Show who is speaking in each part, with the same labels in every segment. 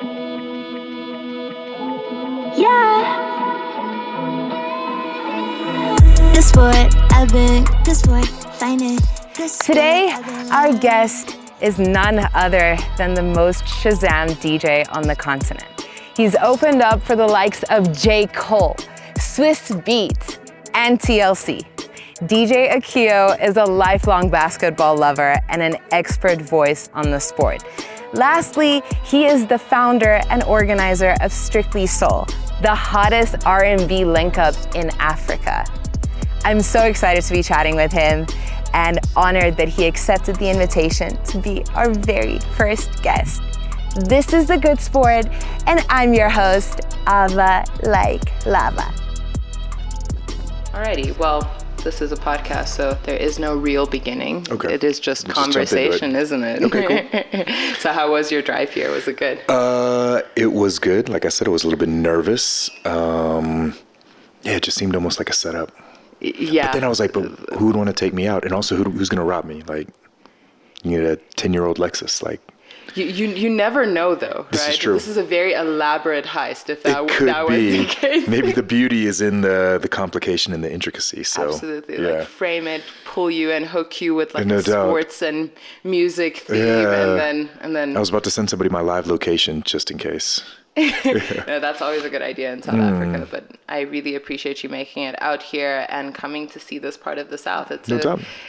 Speaker 1: Yeah. This boy, I've been this boy, find it.
Speaker 2: Today, our guest is none other than the most Shazamed DJ on the continent. He's opened up for the likes of J. Cole, Swizz Beats, and TLC. DJ Akio is a lifelong basketball lover and an expert voice on the sport. Lastly, he is the founder and organizer of Strictly Soul, the hottest R&B link-up in Africa. I'm so excited to be chatting with him and honored that he accepted the invitation to be our very first guest. This is The Good Sport, and I'm your host, Ava Like Lava.
Speaker 3: Alrighty, well, this is a podcast, so there is no real beginning.
Speaker 4: Okay.
Speaker 3: It is just conversation, isn't it?
Speaker 4: Okay, cool.
Speaker 3: So how was your drive here? Was it good?
Speaker 4: It was good. Like I said, I was a little bit nervous. It just seemed almost like a setup.
Speaker 3: Yeah.
Speaker 4: But then I was like, but who would want to take me out? And also, who's going to rob me? Like, you need a 10-year-old Lexus. Like,
Speaker 3: you never know, though,
Speaker 4: this
Speaker 3: right?
Speaker 4: is true.
Speaker 3: This is a very elaborate heist, if that was
Speaker 4: be.
Speaker 3: the case.
Speaker 4: Maybe the beauty is in the complication and the intricacy. So,
Speaker 3: absolutely.
Speaker 4: yeah.
Speaker 3: Like, frame it, pull you, and hook you with, like,
Speaker 4: No
Speaker 3: a
Speaker 4: doubt.
Speaker 3: sports and music theme,
Speaker 4: Yeah.
Speaker 3: and then...
Speaker 4: I was about to send somebody my live location just in case.
Speaker 3: No, that's always a good idea in South Africa, but I really appreciate you making it out here and coming to see this part of the South. It's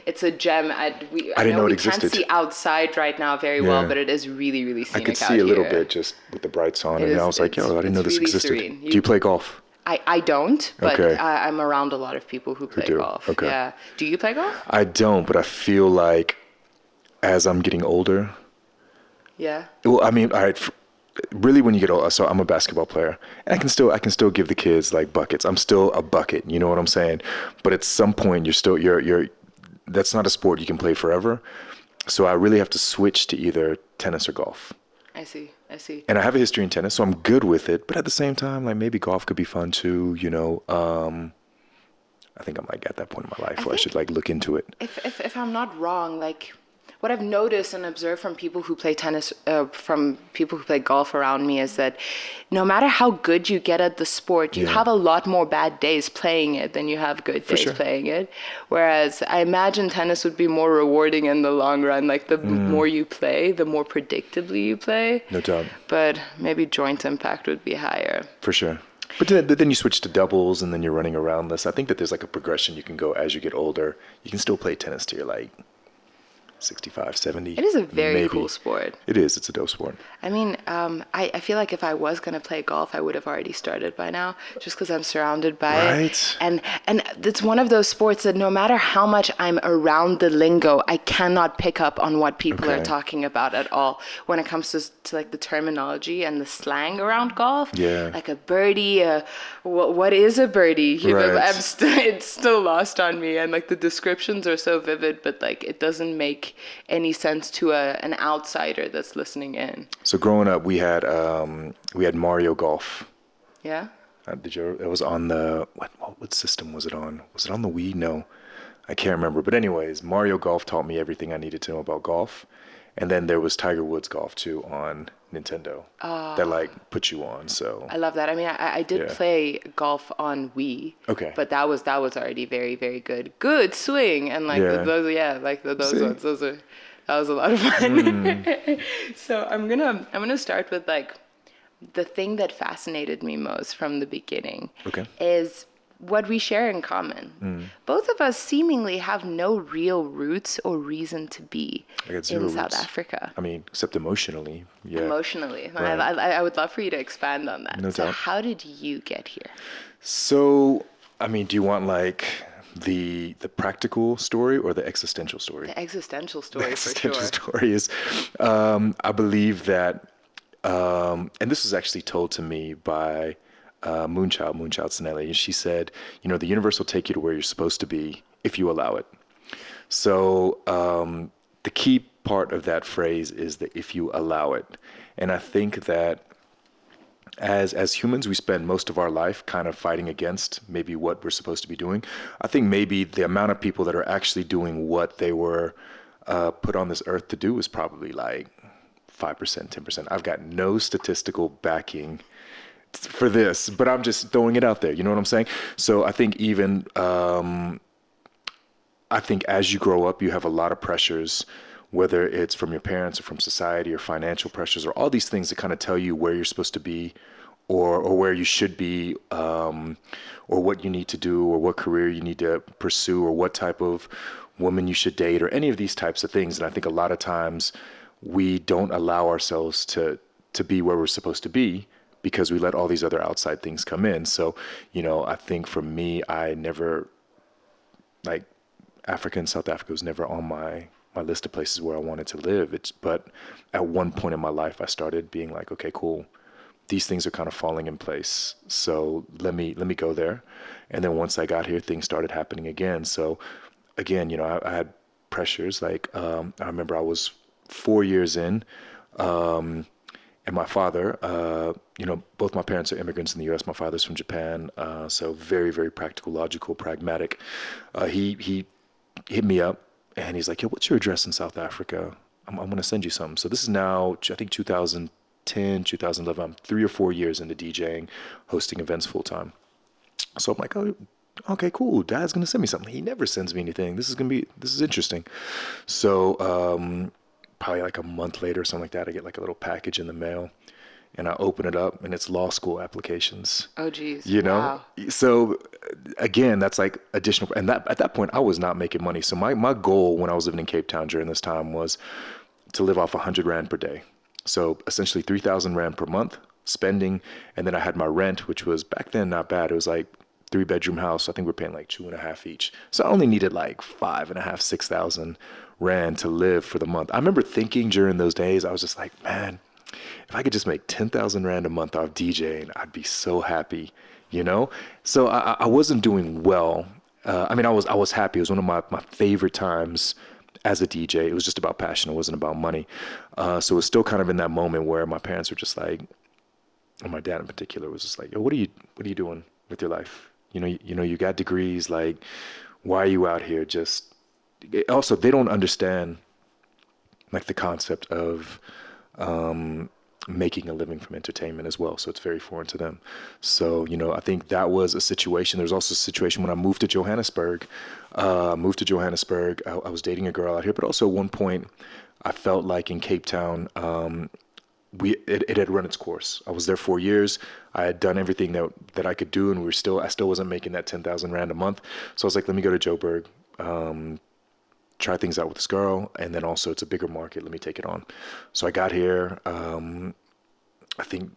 Speaker 3: it's a gem. I
Speaker 4: didn't know it existed.
Speaker 3: Can't see outside right now very well, but it is really, really scenic.
Speaker 4: I could see a little bit just with the brights on, and I was like, yo, I didn't know this
Speaker 3: really
Speaker 4: existed.
Speaker 3: serene.
Speaker 4: Do you play golf?
Speaker 3: I don't, but
Speaker 4: Okay.
Speaker 3: I'm around a lot of people who play golf.
Speaker 4: Okay.
Speaker 3: Yeah. Do you play golf?
Speaker 4: I don't, but I feel like as I'm getting older.
Speaker 3: Yeah.
Speaker 4: Well, I mean, all right. Really, when you get older, so I'm a basketball player, and I can still give the kids like buckets. I'm still a bucket. You know what I'm saying? But at some point, you're. That's not a sport you can play forever. So I really have to switch to either tennis or golf.
Speaker 3: I see.
Speaker 4: And I have a history in tennis, so I'm good with it. But at the same time, like maybe golf could be fun too. You know, I think I'm like at that point in my life where I should like look into it.
Speaker 3: If I'm not wrong, like what I've noticed and observed from people who play tennis, from people who play golf around me, is that no matter how good you get at the sport, you have a lot more bad days playing it than you have good days playing it. Whereas I imagine tennis would be more rewarding in the long run. Like the more you play, the more predictably you play.
Speaker 4: No doubt.
Speaker 3: But maybe joint impact would be higher.
Speaker 4: For sure. But then you switch to doubles, and then you're running around this. I think that there's like a progression you can go as you get older. You can still play tennis till you're like 65, 70.
Speaker 3: It is a very
Speaker 4: maybe.
Speaker 3: cool sport.
Speaker 4: It is. It's a dope sport.
Speaker 3: I mean, I feel like if I was going to play golf, I would have already started by now, just because I'm surrounded by it. And it's one of those sports that no matter how much I'm around the lingo, I cannot pick up on what people are talking about at all when it comes to like the terminology and the slang around golf.
Speaker 4: Yeah.
Speaker 3: Like a birdie, what is a birdie? You know, it's still lost on me. And like the descriptions are so vivid, but like it doesn't make any sense to an outsider that's listening in.
Speaker 4: So growing up, we had Mario Golf.
Speaker 3: Yeah.
Speaker 4: It was on the what system was it on? Was it on the Wii? No, I can't remember. But anyways, Mario Golf taught me everything I needed to know about golf. And then there was Tiger Woods Golf too on Nintendo that like put you on. So
Speaker 3: I love that. I mean, I did play golf on Wii.
Speaker 4: Okay.
Speaker 3: But that was already very, very good. Good swing and like those ones. That was a lot of fun. So I'm gonna start with like the thing that fascinated me most from the beginning.
Speaker 4: Okay.
Speaker 3: Is what we share in common. Both of us seemingly have no real roots or reason to be in South Africa.
Speaker 4: I mean, except emotionally. Yeah.
Speaker 3: Emotionally.
Speaker 4: Right.
Speaker 3: I would love for you to expand on that.
Speaker 4: No
Speaker 3: So
Speaker 4: doubt.
Speaker 3: how did you get here?
Speaker 4: So, I mean, do you want like the practical story or the existential story?
Speaker 3: The existential story, for sure.
Speaker 4: The existential story is, I believe that, and this was actually told to me by Moonchild Sinelli, and she said, you know, the universe will take you to where you're supposed to be if you allow it. So the key part of that phrase is that if you allow it. And I think that as humans, we spend most of our life kind of fighting against maybe what we're supposed to be doing. I think maybe the amount of people that are actually doing what they were put on this earth to do is probably like 5%, 10%. I've got no statistical backing for this, but I'm just throwing it out there. You know what I'm saying? So I think even, I think as you grow up, you have a lot of pressures, whether it's from your parents or from society or financial pressures or all these things that kind of tell you where you're supposed to be or where you should be, or what you need to do or what career you need to pursue or what type of woman you should date or any of these types of things. And I think a lot of times we don't allow ourselves to be where we're supposed to be because we let all these other outside things come in. So, you know, I think for me, I never, like, Africa and South Africa was never on my list of places where I wanted to live. But at one point in my life, I started being like, okay, cool. These things are kind of falling in place. So let me go there. And then once I got here, things started happening again. So again, you know, I had pressures. Like, I remember I was 4 years in, and my father, you know, both my parents are immigrants in the U.S. My father's from Japan. So very, very practical, logical, pragmatic. He hit me up and he's like, yo, what's your address in South Africa? I'm going to send you something. So this is now, I think 2010, 2011. I'm 3 or 4 years into DJing, hosting events full time. So I'm like, oh, okay, cool. Dad's going to send me something. He never sends me anything. This is interesting. So, probably like a month later or something like that, I get like a little package in the mail. And I open it up, and it's law school applications.
Speaker 3: Oh, geez.
Speaker 4: You know?
Speaker 3: Wow.
Speaker 4: So, again, that's like additional. And at that point, I was not making money. So my goal when I was living in Cape Town during this time was to live off 100 Rand per day. So, essentially 3,000 Rand per month spending. And then I had my rent, which was back then not bad. It was like 3-bedroom house. I think we're paying like 2.5 each. So, I only needed like 5.5, 6,000 Rand to live for the month. I remember thinking during those days, I was just like, man, if I could just make 10,000 Rand a month off DJing, I'd be so happy, you know? So I wasn't doing well. I mean, I was happy. It was one of my favorite times as a DJ. It was just about passion. It wasn't about money. So it was still kind of in that moment where my parents were just like, and my dad in particular was just like, yo, what are you doing with your life? You know, you got degrees. Like, why are you out here? Also, they don't understand like the concept of, making a living from entertainment as well. So it's very foreign to them. So, you know, I think that was a situation. There was also a situation when I moved to Johannesburg. I was dating a girl out here, but also at one point I felt like in Cape Town, it had run its course. I was there 4 years. I had done everything that I could do, and I still wasn't making that 10,000 Rand a month. So I was like, let me go to Joburg, try things out with this girl, and then also it's a bigger market. Let me take it on. So I got here. I think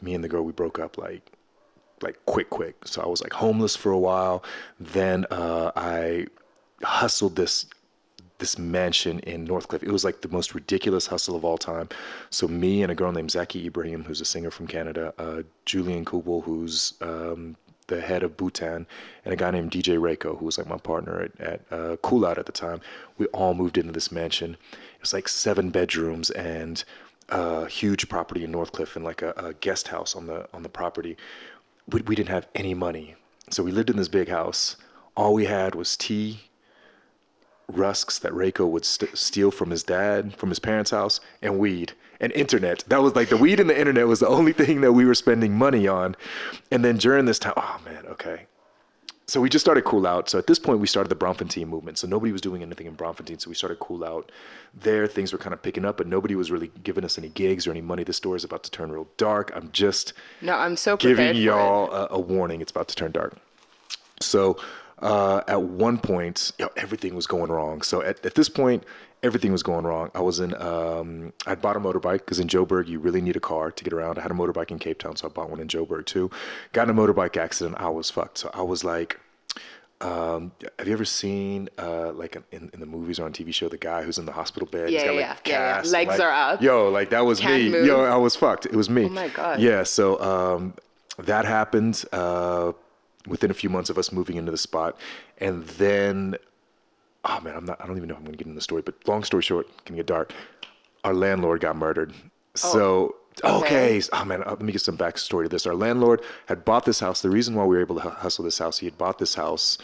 Speaker 4: me and the girl, we broke up like quick. So I was like homeless for a while. Then I hustled this mansion in Northcliffe. It was like the most ridiculous hustle of all time. So me and a girl named Zaki Ibrahim, who's a singer from Canada, Julian Kubel, who's the head of Bhutan, and a guy named DJ Reiko, who was like my partner at Cool Out at the time. We all moved into this mansion. It was like 7 bedrooms and a huge property in Northcliffe and like a guest house on the property. We didn't have any money. So we lived in this big house. All we had was tea, rusks that Reiko would steal from his parents' house, and weed. And internet. That was like the weed and the internet was the only thing that we were spending money on. And then during this time, oh man, okay. So we just started Cool Out. So at this point, we started the Braamfontein movement. So nobody was doing anything in Braamfontein. So we started Cool Out. There, things were kind of picking up, but nobody was really giving us any gigs or any money. The store is about to turn real dark. I'm so giving y'all a warning. It's about to turn dark. So at one point, everything was going wrong. So at this point, everything was going wrong. I was I'd bought a motorbike because in Joburg, you really need a car to get around. I had a motorbike in Cape Town, so I bought one in Joburg too. Got in a motorbike accident. I was fucked. So I was like, have you ever seen like in the movies or on TV show, the guy who's in the hospital bed?
Speaker 3: Yeah,
Speaker 4: he's got like cast,
Speaker 3: legs are up.
Speaker 4: Yo, like that was
Speaker 3: Can't
Speaker 4: me.
Speaker 3: move.
Speaker 4: Yo, I was fucked. It was me.
Speaker 3: Oh my God.
Speaker 4: Yeah. So that happened within a few months of us moving into the spot. And then, oh man, I don't even know if I'm gonna get into the story, but long story short, can get dark. Our landlord got murdered. So, okay. Oh man, let me get some backstory to this. Our landlord had bought this house. The reason why we were able to hustle this house, he had bought this house,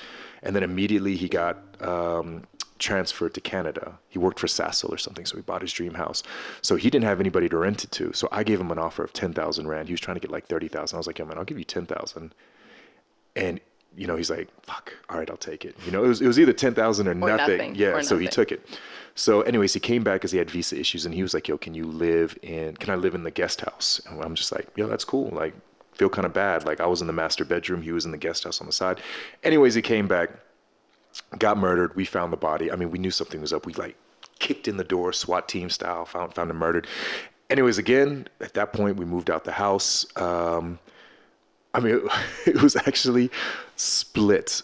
Speaker 4: and then immediately he got transferred to Canada. He worked for Sassel or something, so he bought his dream house. So he didn't have anybody to rent it to. So I gave him an offer of 10,000 rand. He was trying to get like 30,000. I was like, yo, man, I'll give you 10,000. And, you know, he's like, fuck, all right, I'll take it. You know, it was either 10,000 or nothing. Yeah, so he took it. So anyways, he came back because he had visa issues, and he was like, yo, can I live in the guest house? And I'm just like, yo, that's cool. Like, feel kind of bad. Like, I was in the master bedroom. He was in the guest house on the side. Anyways, he came back, got murdered. We found the body. I mean, we knew something was up. We like kicked in the door, SWAT team style, found him murdered. Anyways, again, at that point, we moved out the house. I mean, it was actually split.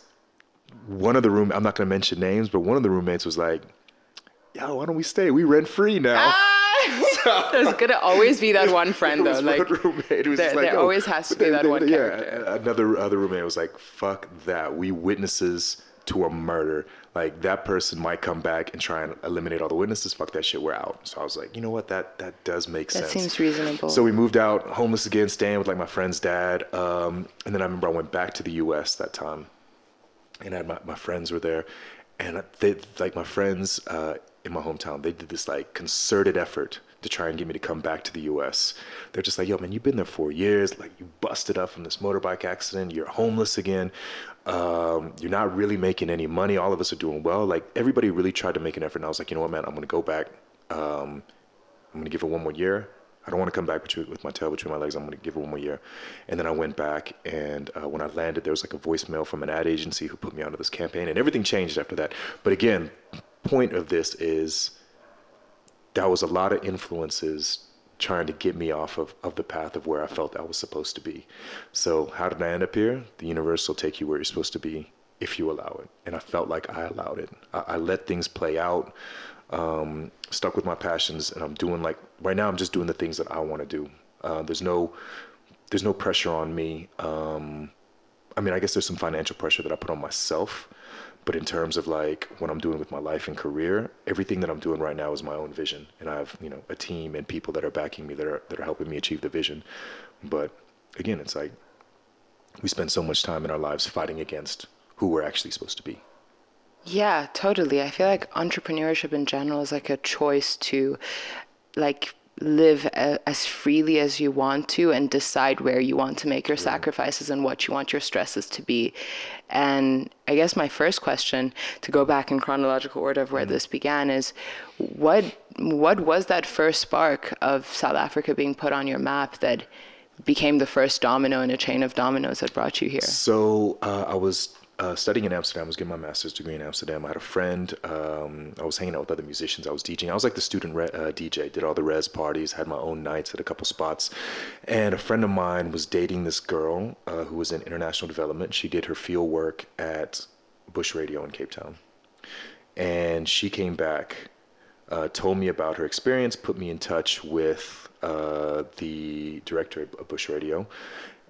Speaker 4: One of the I'm not going to mention names, but one of the roommates was like, yo, why don't we stay? We rent free now.
Speaker 3: There's going to always be that one friend, though. Like,
Speaker 4: one roommate who was just like,
Speaker 3: there always has to be that one character.
Speaker 4: Yeah, other roommate was like, fuck that. We witnesses to a murder. Like, that person might come back and try and eliminate all the witnesses. Fuck that shit, we're out. So I was like, you know what, that does make sense.
Speaker 3: That seems reasonable.
Speaker 4: So we moved out, homeless again, staying with like my friend's dad. And then I remember I went back to the US that time, and I had my friends were there, and they, like, my friends in my hometown, they did this like concerted effort to try and get me to come back to the US. They're just like, yo, man, you've been there 4 years. Like, you busted up from this motorbike accident. You're homeless again. You're not really making any money. All of us are doing well. Like, everybody really tried to make an effort. And I was like, you know what, man, I'm going to go back. I'm going to give it one more year. I don't want to come back with my tail between my legs. I'm going to give it one more year. And then I went back, and when I landed, there was like a voicemail from an ad agency who put me onto this campaign, and everything changed after that. But again, point of this is that was a lot of influences trying to get me off of the path of where I felt I was supposed to be. So how did I end up here? The universe will take you where you're supposed to be if you allow it. And I felt like I allowed it. I let things play out, stuck with my passions, and I'm doing, like, right now I'm just doing the things that I want to do. There's no pressure on me. I mean, I guess there's some financial pressure that I put on myself. But in terms of like what I'm doing with my life and career, everything that I'm doing right now is my own vision. And I have, you know, a team and people that are backing me, that are helping me achieve the vision. But again, it's like we spend so much time in our lives fighting against who we're actually supposed to be.
Speaker 3: Yeah, totally. I feel like entrepreneurship in general is like a choice to like live as freely as you want to and decide where you want to make your sacrifices and what you want your stresses to be. And I guess my first question, to go back in chronological order of where this began, is what was that first spark of South Africa being put on your map that became the first domino in a chain of dominoes that brought you here?
Speaker 4: So I was studying in Amsterdam. I was getting my master's degree in Amsterdam. I had a friend. I was hanging out with other musicians. I was DJing. I was like the student DJ, did all the res parties, had my own nights at a couple spots. And a friend of mine was dating this girl who was in international development. She did her field work at Bush Radio in Cape Town. And she came back, told me about her experience, put me in touch with the director of Bush Radio.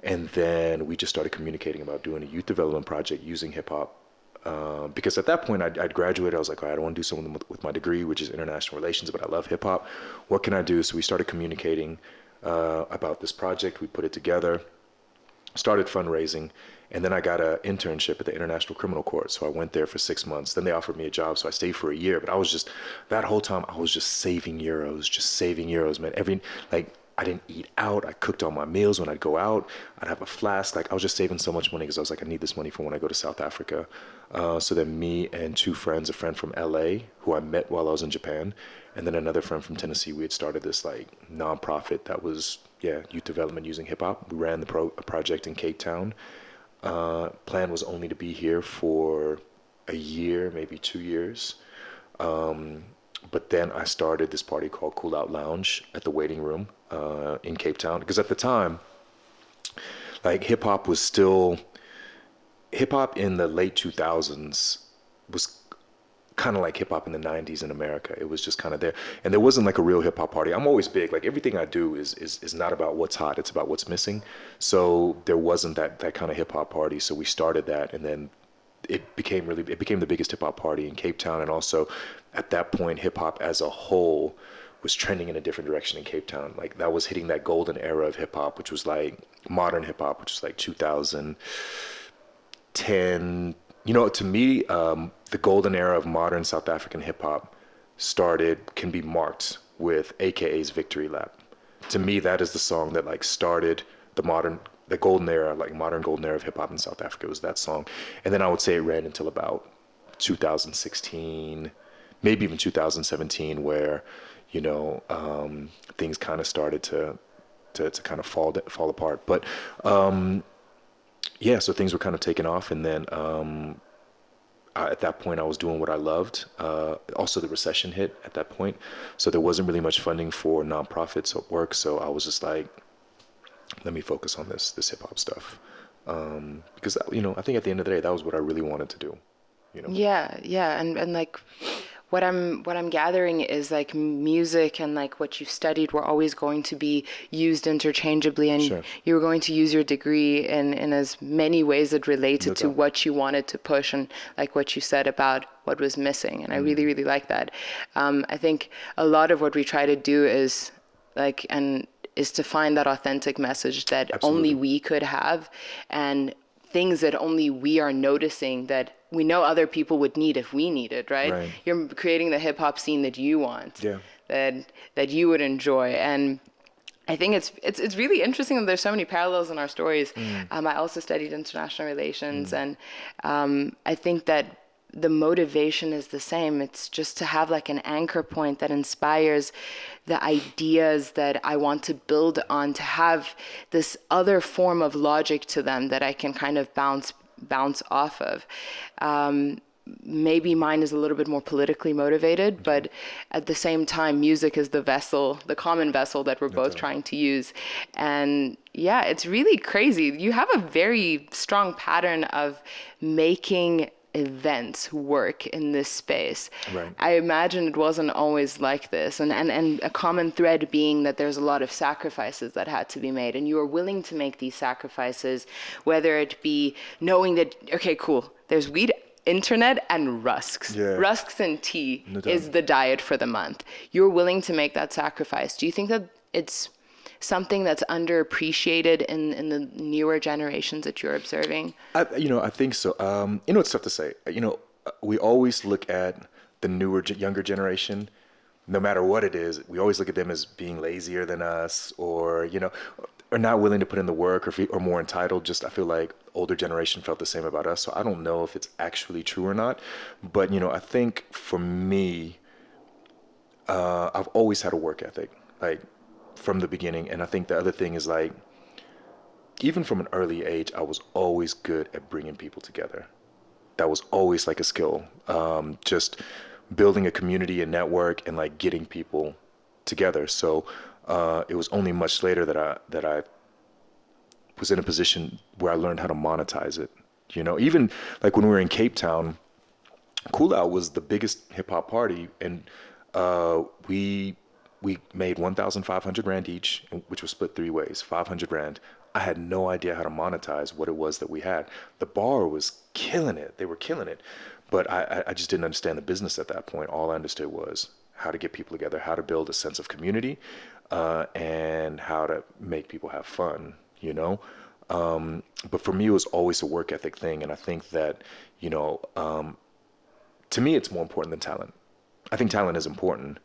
Speaker 4: And then we just started communicating about doing a youth development project using hip hop. Because at that point I'd graduated. I was like, all right, I don't want to do something with my degree, which is international relations, but I love hip hop. What can I do? So we started communicating about this project. We put it together, started fundraising, and then I got an internship at the International Criminal Court. So I went there for 6 months. Then they offered me a job, so I stayed for a year. But I was just, that whole time, I was just saving euros, man. I didn't eat out. I cooked all my meals when I'd go out. I'd have a flask. Like, I was just saving so much money because I was like, I need this money for when I go to South Africa. So then me and two friends, a friend from LA who I met while I was in Japan, and then another friend from Tennessee, we had started this like nonprofit that was, youth development using hip hop. We ran the project in Cape Town. Plan was only to be here for a year, maybe 2 years. But then I started this party called Cool Out Lounge at the Waiting Room in Cape Town. Because at the time, like, hip-hop in the late 2000s was kind of like hip-hop in the 90s in America. It was just kind of there. And there wasn't like a real hip-hop party. I'm always big. Like, everything I do is not about what's hot. It's about what's missing. So there wasn't that kind of hip-hop party. So we started that, and then it became the biggest hip hop party in Cape Town. And also at that point, hip hop as a whole was trending in a different direction in Cape Town. Like, that was hitting that golden era of hip hop, which was like modern hip hop, which was like 2010, To me, the golden era of modern South African hip hop can be marked with AKA's Victory Lap. To me, that is the song that like started the golden era, like modern golden era of hip hop in South Africa, was that song. And then I would say it ran until about 2016, maybe even 2017, where, things kind of started to kind of fall apart. But, so things were kind of taking off. And then, at that point I was doing what I loved. Also the recession hit at that point. So there wasn't really much funding for nonprofits or work. So I was just like, let me focus on this hip hop stuff. Because, I think at the end of the day, that was what I really wanted to do.
Speaker 3: Yeah. And like what I'm gathering is like music and like what you studied were always going to be used interchangeably, and
Speaker 4: Sure.
Speaker 3: you were going to use your degree in as many ways that related to what you wanted to push, and like what you said about what was missing. And I really, really like that. I think a lot of what we try to do is to find that authentic message that
Speaker 4: Absolutely.
Speaker 3: only we could have, and things that only we are noticing that we know other people would need if we need it, right? You're creating the hip hop scene that you want, that you would enjoy. And I think it's really interesting that there's so many parallels in our stories. I also studied international relations, and I think that the motivation is the same. It's just to have like an anchor point that inspires the ideas that I want to build on, to have this other form of logic to them that I can kind of bounce off of. Maybe mine is a little bit more politically motivated, but at the same time, music is the vessel, the common vessel that we're both trying to use. And yeah, it's really crazy. You have a very strong pattern of making events work in this space.
Speaker 4: Right.
Speaker 3: I imagine it wasn't always like this, and a common thread being that there's a lot of sacrifices that had to be made, and you are willing to make these sacrifices, whether it be knowing that, okay, cool, there's weed, internet, and rusks. Rusks and tea is the diet for the month. You're willing to make that sacrifice. Do you think that it's something that's underappreciated in the newer generations that you're observing?
Speaker 4: I think so. It's tough to say. We always look at the younger generation, no matter what it is. We always look at them as being lazier than us, or not willing to put in the work, or more entitled. Just I feel like older generation felt the same about us. So I don't know if it's actually true or not. But I think for me, I've always had a work ethic, like from the beginning. And I think the other thing is like, even from an early age, I was always good at bringing people together. That was always like a skill. Just building a community and network and like getting people together. So it was only much later that I was in a position where I learned how to monetize it. Even like when we were in Cape Town, Cool Out was the biggest hip hop party, and we made 1,500 Rand each, which was split 3 ways, 500 Rand. I had no idea how to monetize what it was that we had. The bar was killing it. They were killing it. But I just didn't understand the business at that point. All I understood was how to get people together, how to build a sense of community, and how to make people have fun, But for me, it was always a work ethic thing. And I think that, to me, it's more important than talent. I think talent is important.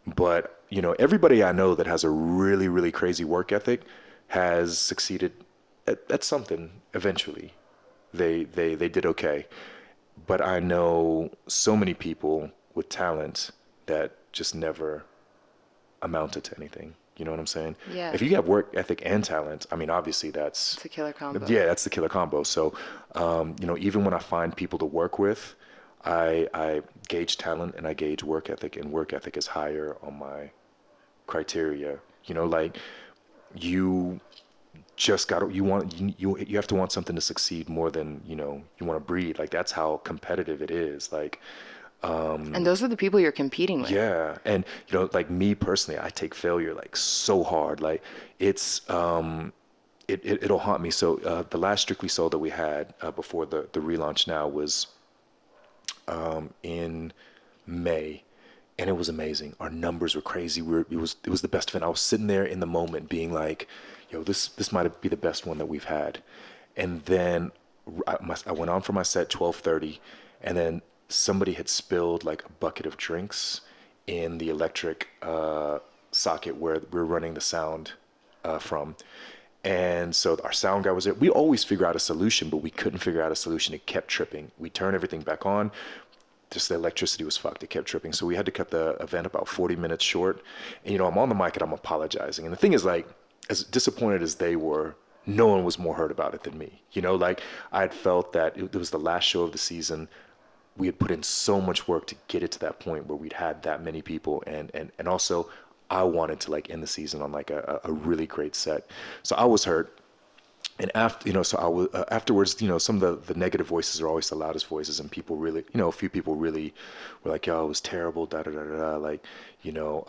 Speaker 4: But, everybody I know that has a really, really crazy work ethic has succeeded at something eventually. They did okay. But I know so many people with talent that just never amounted to anything. You know what I'm saying?
Speaker 3: Yeah.
Speaker 4: If you have work ethic and talent, I mean, obviously it's
Speaker 3: a killer combo.
Speaker 4: Yeah, that's the killer combo. So, even when I find people to work with, I gauge talent and I gauge work ethic, and work ethic is higher on my criteria. You just you have to want something to succeed more than, you want to breed. Like, that's how competitive it is. Like,
Speaker 3: and those are the people you're competing with.
Speaker 4: Yeah. And, like me personally, I take failure like so hard. Like it's, it'll haunt me. So, the last Strictly Soul that we had, before the relaunch now was, in May, and it was amazing. Our numbers were crazy. It was the best event. I was sitting there in the moment being like, yo, this might be the best one that we've had. And then I went on for my set 12:30, and then somebody had spilled like a bucket of drinks in the electric socket where we're running the sound from. And so our sound guy was there. We always figure out a solution, but we couldn't figure out a solution. It kept tripping. We turned everything back on. Just the electricity was fucked. It kept tripping. So we had to cut the event about 40 minutes short. And, you know, I'm on the mic and I'm apologizing. And the thing is, like, as disappointed as they were, no one was more hurt about it than me. You know, like, I had felt that it was the last show of the season. We had put in so much work to get it to that point where we'd had that many people. And also, I wanted to, like, end the season on, like, a really great set. So I was hurt. And after, you know, so I was, afterwards, you know, some of the negative voices are always the loudest voices, and people really, you know, a few people really were like, yo, it was terrible, da da da da, like, you know,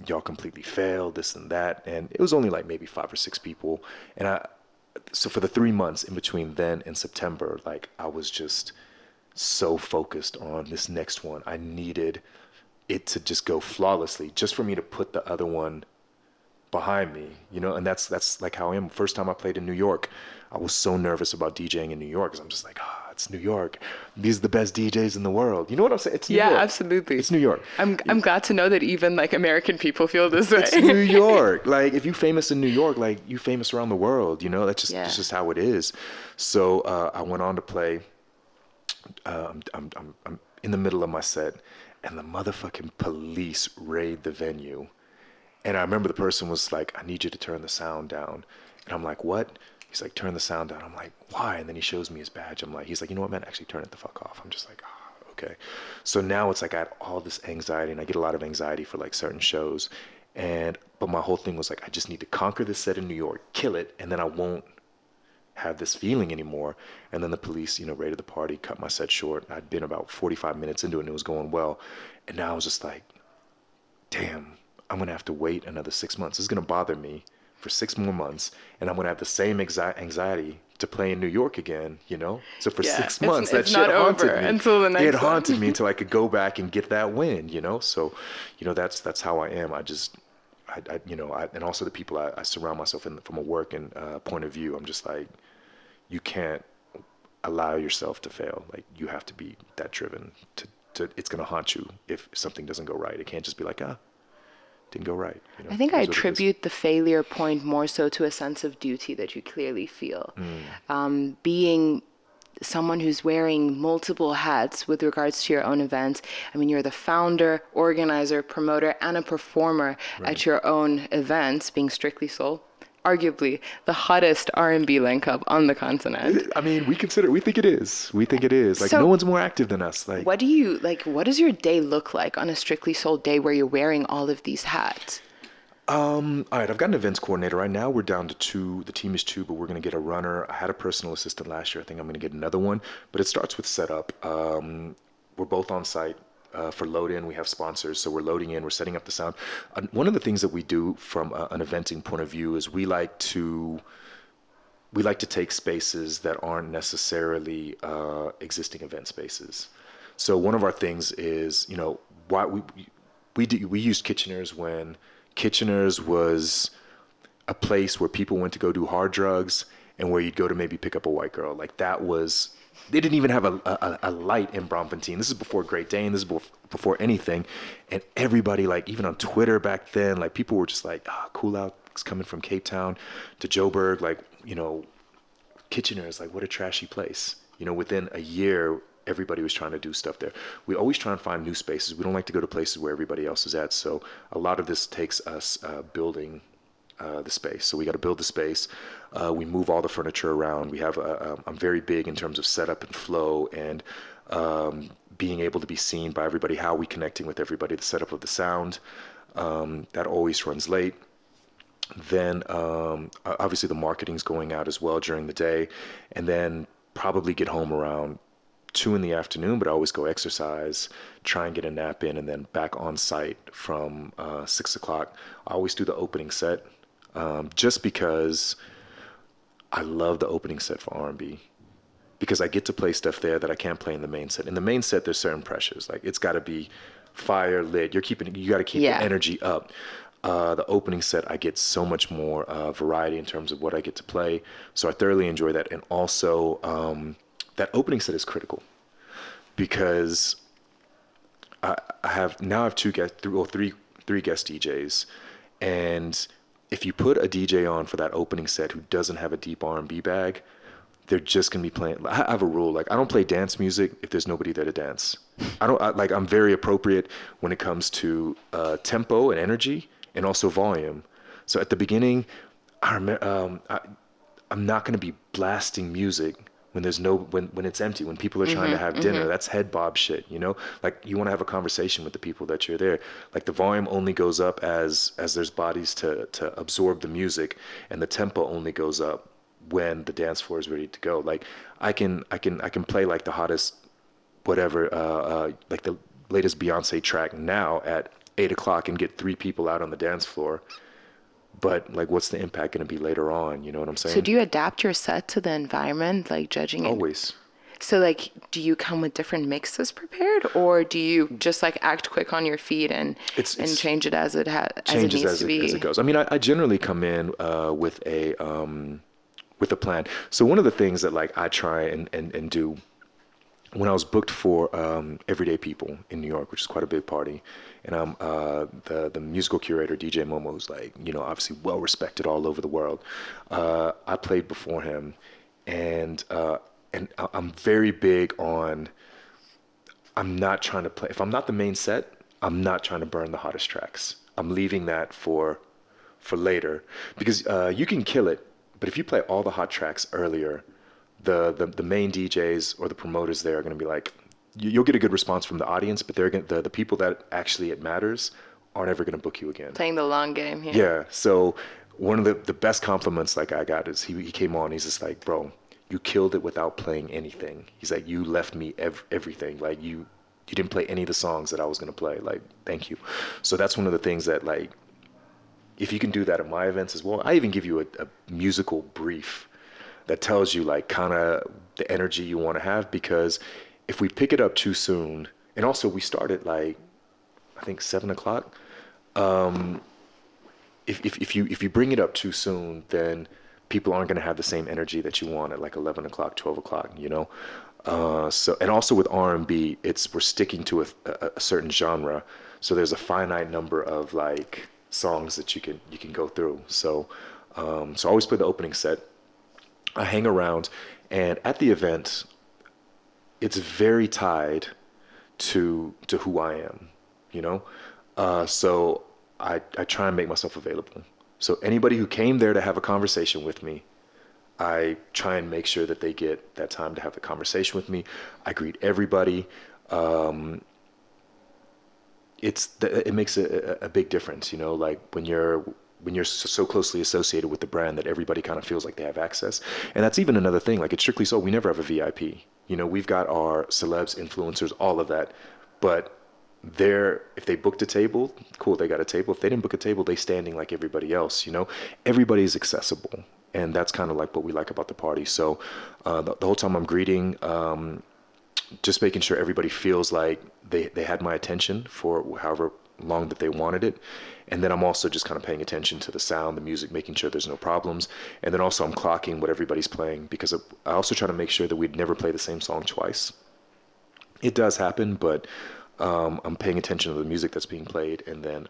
Speaker 4: y'all completely failed, this and that. And it was only like maybe 5 or 6 people. And so for the 3 months in between then and September, like, I was just so focused on this next one. I needed it to just go flawlessly, just for me to put the other one behind me, you know. And that's like how I am. First time I played in New York, I was so nervous about DJing in New York, because I'm just like, it's New York. These are the best DJs in the world. You know what I'm saying? It's New York.
Speaker 3: Absolutely.
Speaker 4: It's New York.
Speaker 3: I'm glad to know that even like American people feel this way.
Speaker 4: It's New York. Like, if you famous in New York, like, you famous around the world. You know, that's just it's just how it is. So I went on to play. I'm in the middle of my set, and the motherfucking police raid the venue. And I remember the person was like, I need you to turn the sound down. And I'm like, what? He's like, turn the sound down. I'm like, why? And then he shows me his badge. He's like, you know what, man, actually turn it the fuck off. I'm just like, okay. So now it's like I had all this anxiety, and I get a lot of anxiety for like certain shows. But my whole thing was like, I just need to conquer this set in New York, kill it, and then I won't have this feeling anymore. And then the police, you know, raided the party, cut my set short. I'd been about 45 minutes into it, and it was going well. And now I was just like, damn, I'm going to have to wait another 6 months. It's going to bother me for 6 more months. And I'm going to have the same anxiety to play in New York again, you know? So for 6 months, that shit haunted me.
Speaker 3: Until the next
Speaker 4: it haunted me until I could go back and get that win, you know? So, you know, that's how I am. And also the people I surround myself from a work and point of view, I'm just like, you can't allow yourself to fail. Like, you have to be that driven to it's going to haunt you if something doesn't go right. It can't just be like, didn't go right. You know?
Speaker 3: I think I attribute the failure point more so to a sense of duty that you clearly feel. Being someone who's wearing multiple hats with regards to your own events. I mean, you're the founder, organizer, promoter, and a performer at your own events, being Strictly Soul, arguably the hottest R&B link up on the continent.
Speaker 4: I mean, we think it is. Like, so, no one's more active than us. Like,
Speaker 3: what does your day look like on a Strictly Soul day where you're wearing all of these hats?
Speaker 4: All right, I've got an events coordinator right now. We're down to 2. The team is 2, but we're going to get a runner. I had a personal assistant last year. I think I'm going to get another one, but it starts with setup. We're both on site. For load in, we have sponsors, so we're loading in, we're setting up the sound. One of the things that we do from an eventing point of view is we like to take spaces that aren't necessarily existing event spaces. So one of our things is, you know, why we used Kitchener's when Kitchener's was a place where people went to go do hard drugs, and where you'd go to maybe pick up a white girl. Like, that was. They didn't even have a light in Braamfontein. This is before Great Dane. This is before anything. And everybody, like, even on Twitter back then, like, people were just like, cool out. It's coming from Cape Town to Joburg. Like, you know, Kitchener is like, what a trashy place. You know, within a year, everybody was trying to do stuff there. We always try and find new spaces. We don't like to go to places where everybody else is at. So a lot of this takes us building the space. So we got to build the space. We move all the furniture around. We have I'm very big in terms of setup and flow, and being able to be seen by everybody. How are we connecting with everybody? The setup of the sound that always runs late. Then obviously the marketing's going out as well during the day, and then probably get home around 2 in the afternoon, but I always go exercise, try and get a nap in, and then back on site from 6 o'clock. I always do the opening set. Just because I love the opening set for R&B, because I get to play stuff there that I can't play in the main set. In the main set, there's certain pressures. Like, it's got to be fire lit. You got to keep the energy up. The opening set, I get so much more variety in terms of what I get to play. So I thoroughly enjoy that. And also, that opening set is critical because I have three guest DJs, and if you put a DJ on for that opening set who doesn't have a deep R&B bag, they're just gonna be playing. I have a rule, like I don't play dance music if there's nobody there to dance. I'm very appropriate when it comes to tempo and energy, and also volume. So at the beginning, I'm not gonna be blasting music when there's when it's empty, when people are trying to have dinner. That's head bob shit, you know? Like you want to have a conversation with the people that you're there. Like the volume only goes up as there's bodies to absorb the music, and the tempo only goes up when the dance floor is ready to go. Like I can play like the hottest whatever, like the latest Beyonce track now at 8 o'clock and get 3 people out on the dance floor. But like, what's the impact going to be later on? You know what I'm saying?
Speaker 3: So do you adapt your set to the environment, like judging it?
Speaker 4: Always.
Speaker 3: So like, do you come with different mixes prepared, or do you just like act quick on your feet and change it as it needs to be?
Speaker 4: As it goes. I mean, I generally come in with a plan. So one of the things that like I try and do when I was booked for Everyday People in New York, which is quite a big party, and I'm the musical curator, DJ Momo, who's like, you know, obviously well respected all over the world. I played before him, and I'm very big on, I'm not trying to play, if I'm not the main set, I'm not trying to burn the hottest tracks. I'm leaving that for later, because you can kill it, but if you play all the hot tracks earlier, the main DJs or the promoters there are going to be like, you'll get a good response from the audience, but the people that actually it matters aren't ever going to book you again.
Speaker 3: Playing the long game here.
Speaker 4: Yeah. So one of the best compliments like I got is he came on. He's just like, bro, you killed it without playing anything. He's like, you left me everything. Like you didn't play any of the songs that I was going to play. Like, thank you. So that's one of the things that like, if you can do that at my events as well, I even give you a musical brief that tells you like kind of the energy you want to have, because if we pick it up too soon, and also we start at like, I think 7 o'clock. If you bring it up too soon, then people aren't going to have the same energy that you want at like 11 o'clock, 12 o'clock, you know? So, and also with R&B, we're sticking to a certain genre. So there's a finite number of like songs that you can go through. So I always play the opening set. I hang around, and at the event, it's very tied to who I am, you know? So I try and make myself available. So anybody who came there to have a conversation with me, I try and make sure that they get that time to have the conversation with me. I greet everybody. It makes a big difference, you know, like when you're so closely associated with the brand that everybody kind of feels like they have access. And that's even another thing, like it's Strictly Soul, we never have a VIP. You know, we've got our celebs, influencers, all of that. But if they booked a table, cool, they got a table. If they didn't book a table, they standing like everybody else, you know. Everybody's accessible. And that's kind of like what we like about the party. So the whole time I'm greeting, just making sure everybody feels like they had my attention for however long that they wanted it. And then I'm also just kind of paying attention to the sound, the music, making sure there's no problems. And then also I'm clocking what everybody's playing, because I also try to make sure that we'd never play the same song twice. It does happen, but I'm paying attention to the music that's being played, and then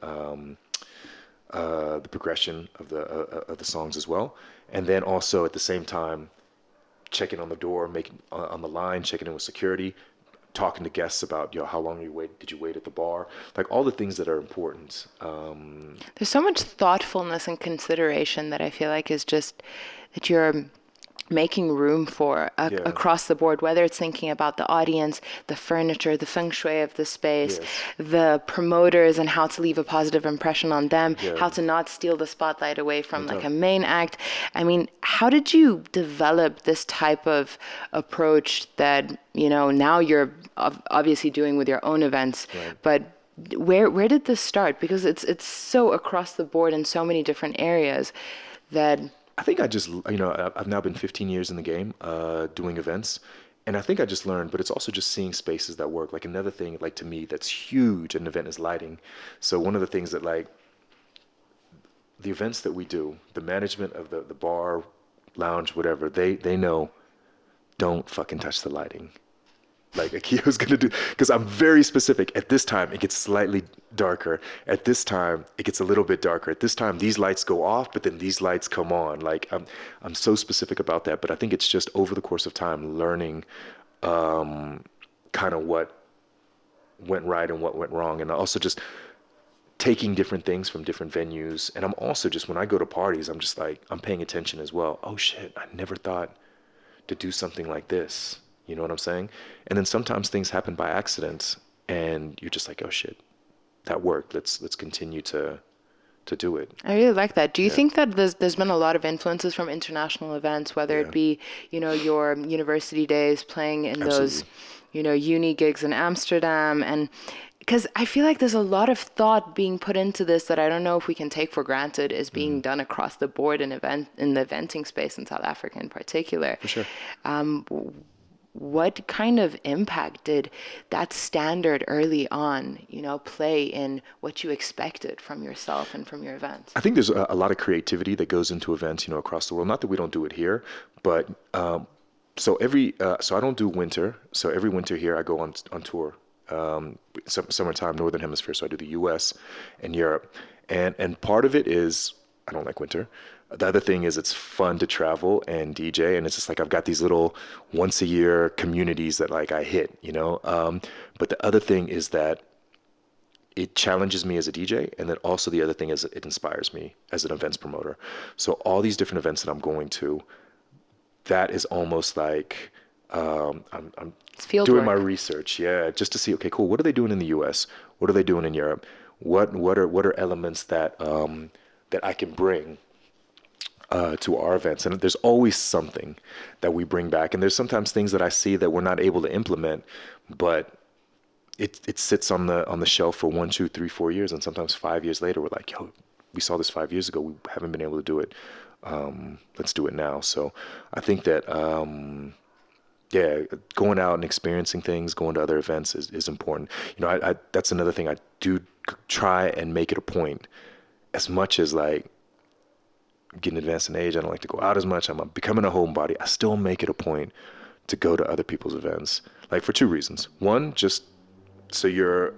Speaker 4: the progression of the songs as well. And then also at the same time, checking on the door, on the line, checking in with security, talking to guests about, how long did you wait at the bar? Like all the things that are important.
Speaker 3: There's so much thoughtfulness and consideration that I feel like is just that you're making room for across the board, whether it's thinking about the audience, the furniture, the feng shui of the space, the promoters and how to leave a positive impression on them, how to not steal the spotlight away from like a main act. I mean, how did you develop this type of approach that, now you're obviously doing with your own events, but where did this start? Because it's so across the board in so many different areas that
Speaker 4: I think I just, I've now been 15 years in the game doing events, and I think I just learned, but it's also just seeing spaces that work. Like another thing, like to me, that's huge in an event is lighting. So one of the things that like, the events that we do, the management of the bar, lounge, whatever, they know, don't fucking touch the lighting. Like Akio's gonna do, because I'm very specific. At this time, it gets slightly darker. At this time, it gets a little bit darker. At this time, these lights go off, but then these lights come on. Like I'm so specific about that. But I think it's just over the course of time, learning kind of what went right and what went wrong, and also just taking different things from different venues. And I'm also just, when I go to parties, I'm just like, I'm paying attention as well. Oh shit, I never thought to do something like this. You know what I'm saying? And then sometimes things happen by accident and you're just like, oh shit, that worked. Let's continue to do it.
Speaker 3: I really like that. Do you think that there's been a lot of influences from international events, whether it be, your university days, playing in those, uni gigs in Amsterdam, and because I feel like there's a lot of thought being put into this that I don't know if we can take for granted is being done across the board in the eventing space in South Africa in particular.
Speaker 4: For sure.
Speaker 3: What kind of impact did that standard early on, play in what you expected from yourself and from your events?
Speaker 4: I think there's a lot of creativity that goes into events, across the world. Not that we don't do it here, but so I don't do winter. So every winter here I go on tour. Summertime, Northern Hemisphere. So I do the US and Europe. And part of it is I don't like winter. The other thing is it's fun to travel and DJ, and it's just like I've got these little once a year communities that like I hit, But the other thing is that it challenges me as a DJ, and then also the other thing is it inspires me as an events promoter. So all these different events that I'm going to, that is almost like I'm doing my research, just to see, okay, cool. What are they doing in the U.S.? What are they doing in Europe? What are elements that that I can bring to our events? And there's always something that we bring back. And there's sometimes things that I see that we're not able to implement, but it sits on the shelf for 1, 2, 3, 4 years, and sometimes 5 years later, we're like, yo, we saw this 5 years ago. We haven't been able to do it. Let's do it now. So I think that going out and experiencing things, going to other events is important. I that's another thing I do try and make it a point. As much as like getting advanced in age, I don't like to go out as much. I'm becoming a homebody. I still make it a point to go to other people's events, like for 2 reasons. One, just so you're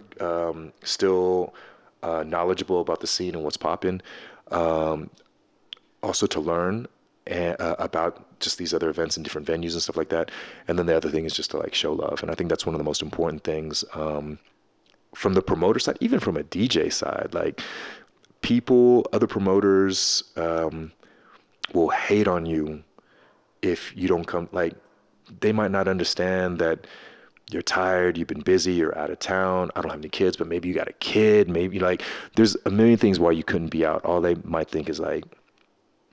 Speaker 4: still knowledgeable about the scene and what's popping. Also to learn about just these other events and different venues and stuff like that. And then the other thing is just to like show love. And I think that's one of the most important things from the promoter side, even from a DJ side. Like other promoters will hate on you if you don't come. Like they might not understand that you're tired, you've been busy, you're out of town. I don't have any kids, but maybe you got a kid. Maybe like there's a million things why you couldn't be out. All they might think is like,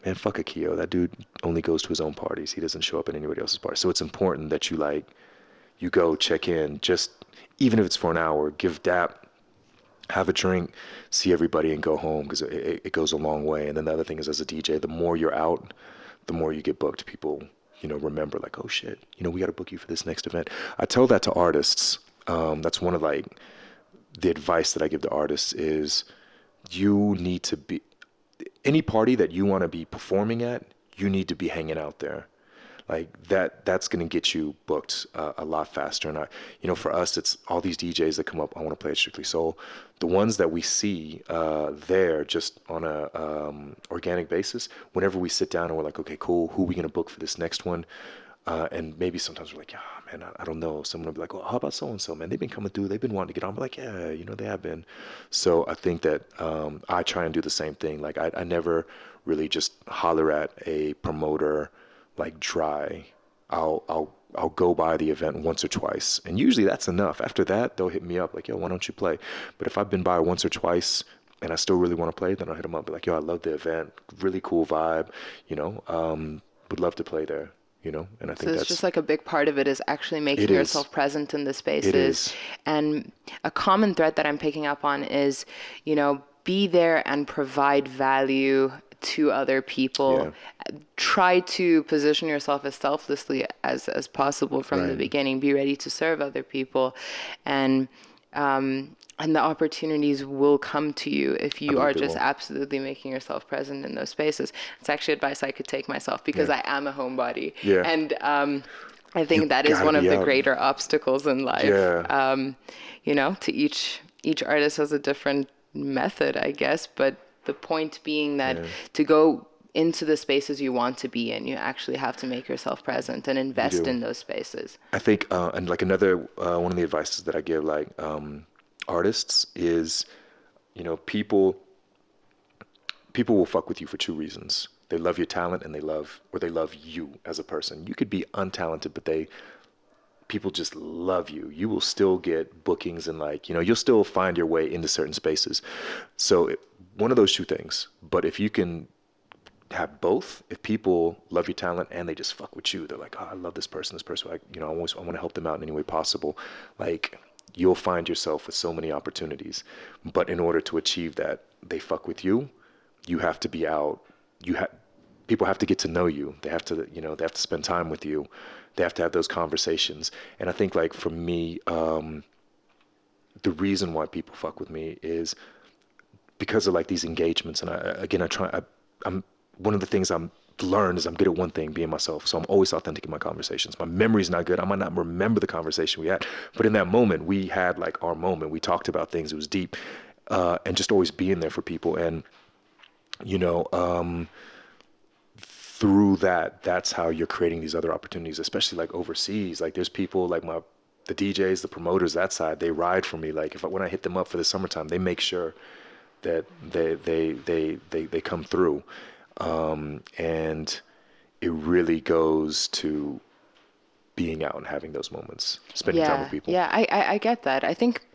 Speaker 4: man, fuck Akio. That dude only goes to his own parties. He doesn't show up at anybody else's parties. So it's important that you go check in, just even if it's for an hour, give dap, have a drink, see everybody and go home, because it goes a long way. And then the other thing is, as a DJ, the more you're out, the more you get booked. People, remember like, oh shit, we got to book you for this next event. I tell that to artists. That's one of like the advice that I give to artists is you need to be, any party that you want to be performing at, you need to be hanging out there. Like that's going to get you booked a lot faster. And for us, it's all these DJs that come up, I want to play at Strictly Soul. The ones that we see there just on a organic basis, whenever we sit down and we're like, okay, cool, who are we going to book for this next one? And maybe sometimes we're like, yeah, man, I don't know. Someone will be like, well, how about so-and-so, man? They've been coming through. They've been wanting to get on. We're like, yeah, they have been. So I think that I try and do the same thing. Like I never really just holler at a promoter like dry. I'll go by the event once or twice. And usually that's enough. After that, they'll hit me up like, yo, why don't you play? But if I've been by once or twice and I still really want to play, then I'll hit them up. Be like, yo, I love the event. Really cool vibe. Would love to play there. And I think that's
Speaker 3: just like a big part of it is actually making yourself present in the spaces.
Speaker 4: It is.
Speaker 3: And a common thread that I'm picking up on is, be there and provide value to other people. Yeah. Try to position yourself as selflessly as possible from the beginning. Be ready to serve other people. And and the opportunities will come to you if you are just
Speaker 4: will.
Speaker 3: absolutely making yourself present in those spaces. It's actually advice I could take myself because I am a homebody.
Speaker 4: Yeah.
Speaker 3: And I think that is
Speaker 4: gotta
Speaker 3: one of
Speaker 4: be
Speaker 3: the
Speaker 4: out.
Speaker 3: greater obstacles in life.
Speaker 4: Yeah.
Speaker 3: You know, to each artist has a different method, I guess. But the point being that to go into the spaces you want to be in, you actually have to make yourself present and invest in those spaces.
Speaker 4: I think, and like another one of the advices that I give, like artists, is, you know, people will fuck with you for two reasons. They love your talent, and they love you as a person. You could be untalented, but people just love you. You will still get bookings, and like, you know, you'll still find your way into certain spaces. So one of those two things. But if you can have both, if people love your talent and they just fuck with you, they're like, oh, I love this person, I want to help them out in any way possible. Like, you'll find yourself with so many opportunities. But in order to achieve that, they fuck with you. You have to be out. People have to get to know you. They have to, they have to spend time with you. They have to have those conversations. And I think, like, for me, the reason why people fuck with me is because of like these engagements. And I'm one of the things I'm learned is I'm good at one thing, being myself. So I'm always authentic in my conversations. My memory's not good. I might not remember the conversation we had, but in that moment, we had like our moment. We talked about things. It was deep, and just always being there for people. And, through that's how you're creating these other opportunities, especially like overseas. Like, there's people like the DJs, the promoters, that side, they ride for me. Like, when I hit them up for the summertime, they make sure that they come through. And it really goes to being out and having those moments, spending time with people.
Speaker 3: Yeah, I get that. I think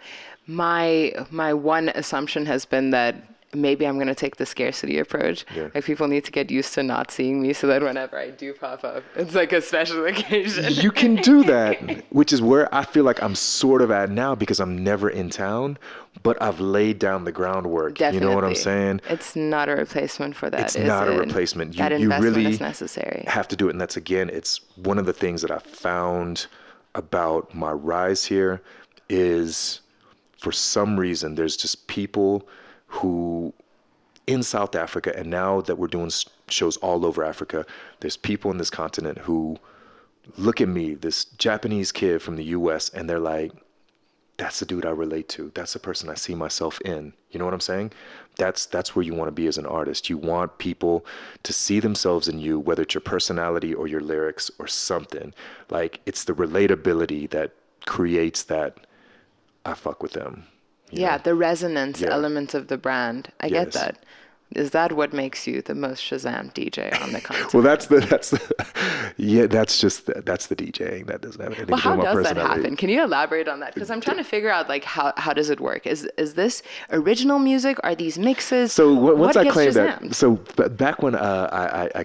Speaker 3: my one assumption has been that maybe I'm going to take the scarcity approach. Yeah. Like, people need to get used to not seeing me so that whenever I do pop up, it's like a special occasion.
Speaker 4: You can do that, which is where I feel like I'm sort of at now, because I'm never in town, but I've laid down the groundwork.
Speaker 3: Definitely.
Speaker 4: You know what I'm saying?
Speaker 3: It's not a replacement for that.
Speaker 4: It's not a replacement.
Speaker 3: That
Speaker 4: you
Speaker 3: investment
Speaker 4: really
Speaker 3: is necessary.
Speaker 4: Have to do it. And that's, again, it's one of the things that I found about my rise here is, for some reason, there's just people who in South Africa, and now that we're doing shows all over Africa, there's people in this continent who look at me, this Japanese kid from the US, and they're like, that's the dude I relate to. That's the person I see myself in. You know what I'm saying? That's where you want to be as an artist. You want people to see themselves in you, whether it's your personality or your lyrics or something. Like, it's the relatability that creates that I fuck with them.
Speaker 3: Yeah, the resonance element of the brand. I get that. Is that what makes you the most Shazamed DJ on the continent?
Speaker 4: Well, that's the DJing. That doesn't have anything to do with my personality.
Speaker 3: Well, how does that happen? Can you elaborate on that? Because I'm trying to figure out, like, how does it work? Is this original music? Are these mixes?
Speaker 4: So once I claimed
Speaker 3: Shazamed?
Speaker 4: that, so back when I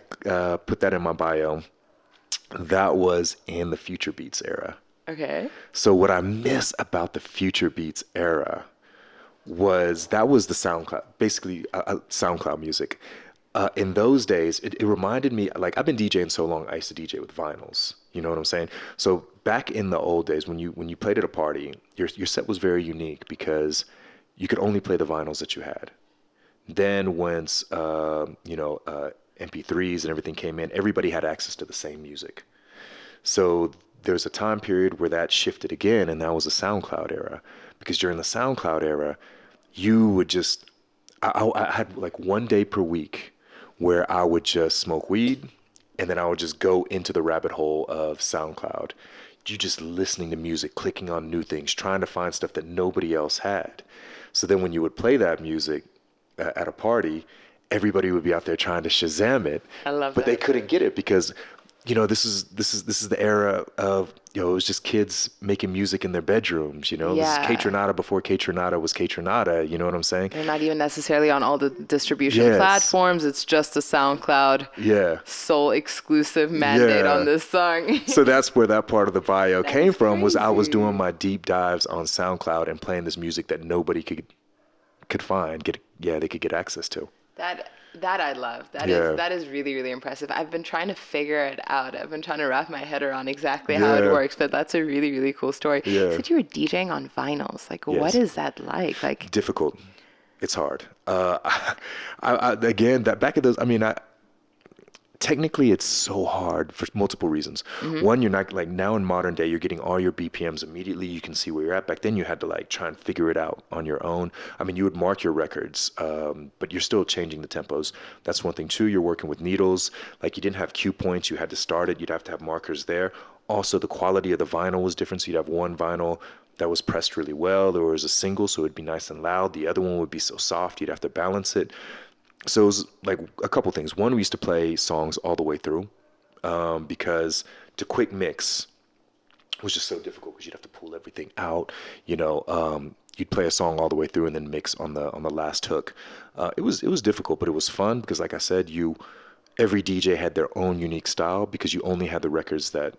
Speaker 4: put that in my bio, that was in the Future Beats era.
Speaker 3: Okay.
Speaker 4: So what I miss about the Future Beats era was the SoundCloud, basically SoundCloud music. In those days, it reminded me, like, I've been DJing so long, I used to DJ with vinyls. You know what I'm saying? So back in the old days, when you played at a party, your set was very unique because you could only play the vinyls that you had. Then once MP3s and everything came in, everybody had access to the same music. So there's a time period where that shifted again, and that was the SoundCloud era. Because during the SoundCloud era, you would just, I had like one day per week where I would just smoke weed, and then I would just go into the rabbit hole of SoundCloud. You just listening to music, clicking on new things, trying to find stuff that nobody else had. So then when you would play that music at a party, everybody would be out there trying to Shazam it.
Speaker 3: I love
Speaker 4: but
Speaker 3: that.
Speaker 4: They couldn't get it because, this is the era of, it was just kids making music in their bedrooms, This is K-Tronada before K-Tronada was K-Tronada, you know what I'm saying?
Speaker 3: They're not even necessarily on all the distribution platforms. It's just a SoundCloud sole exclusive mandate on this song.
Speaker 4: So that's where that part of the bio came from, was I was doing my deep dives on SoundCloud and playing this music that nobody could find, they could get access to.
Speaker 3: That I love. That is really, really impressive. I've been trying to figure it out. I've been trying to wrap my head around exactly how it works, but that's a really, really cool story.
Speaker 4: Yeah.
Speaker 3: You said you were DJing on vinyls. Like, what is that like? Like,
Speaker 4: difficult. It's hard. Again, that back at those, technically it's so hard for multiple reasons. One, you're not like now in modern day, you're getting all your BPMs immediately. You can see where you're at. Back then you had to like try and figure it out on your own. I mean, you would mark your records, but you're still changing the tempos. That's one thing. Two, you're working with needles. Like you didn't have cue points. You had to start it. You'd have to have markers there. Also, the quality of the vinyl was different. So you'd have one vinyl that was pressed really well. There was a single, so it'd be nice and loud. The other one would be so soft. You'd have to balance it. So it was like a couple things. One, we used to play songs all the way through because to quick mix was just so difficult because you'd have to pull everything out. You'd play a song all the way through and then mix on the last hook. It was difficult, but it was fun because, like I said, every DJ had their own unique style because you only had the records that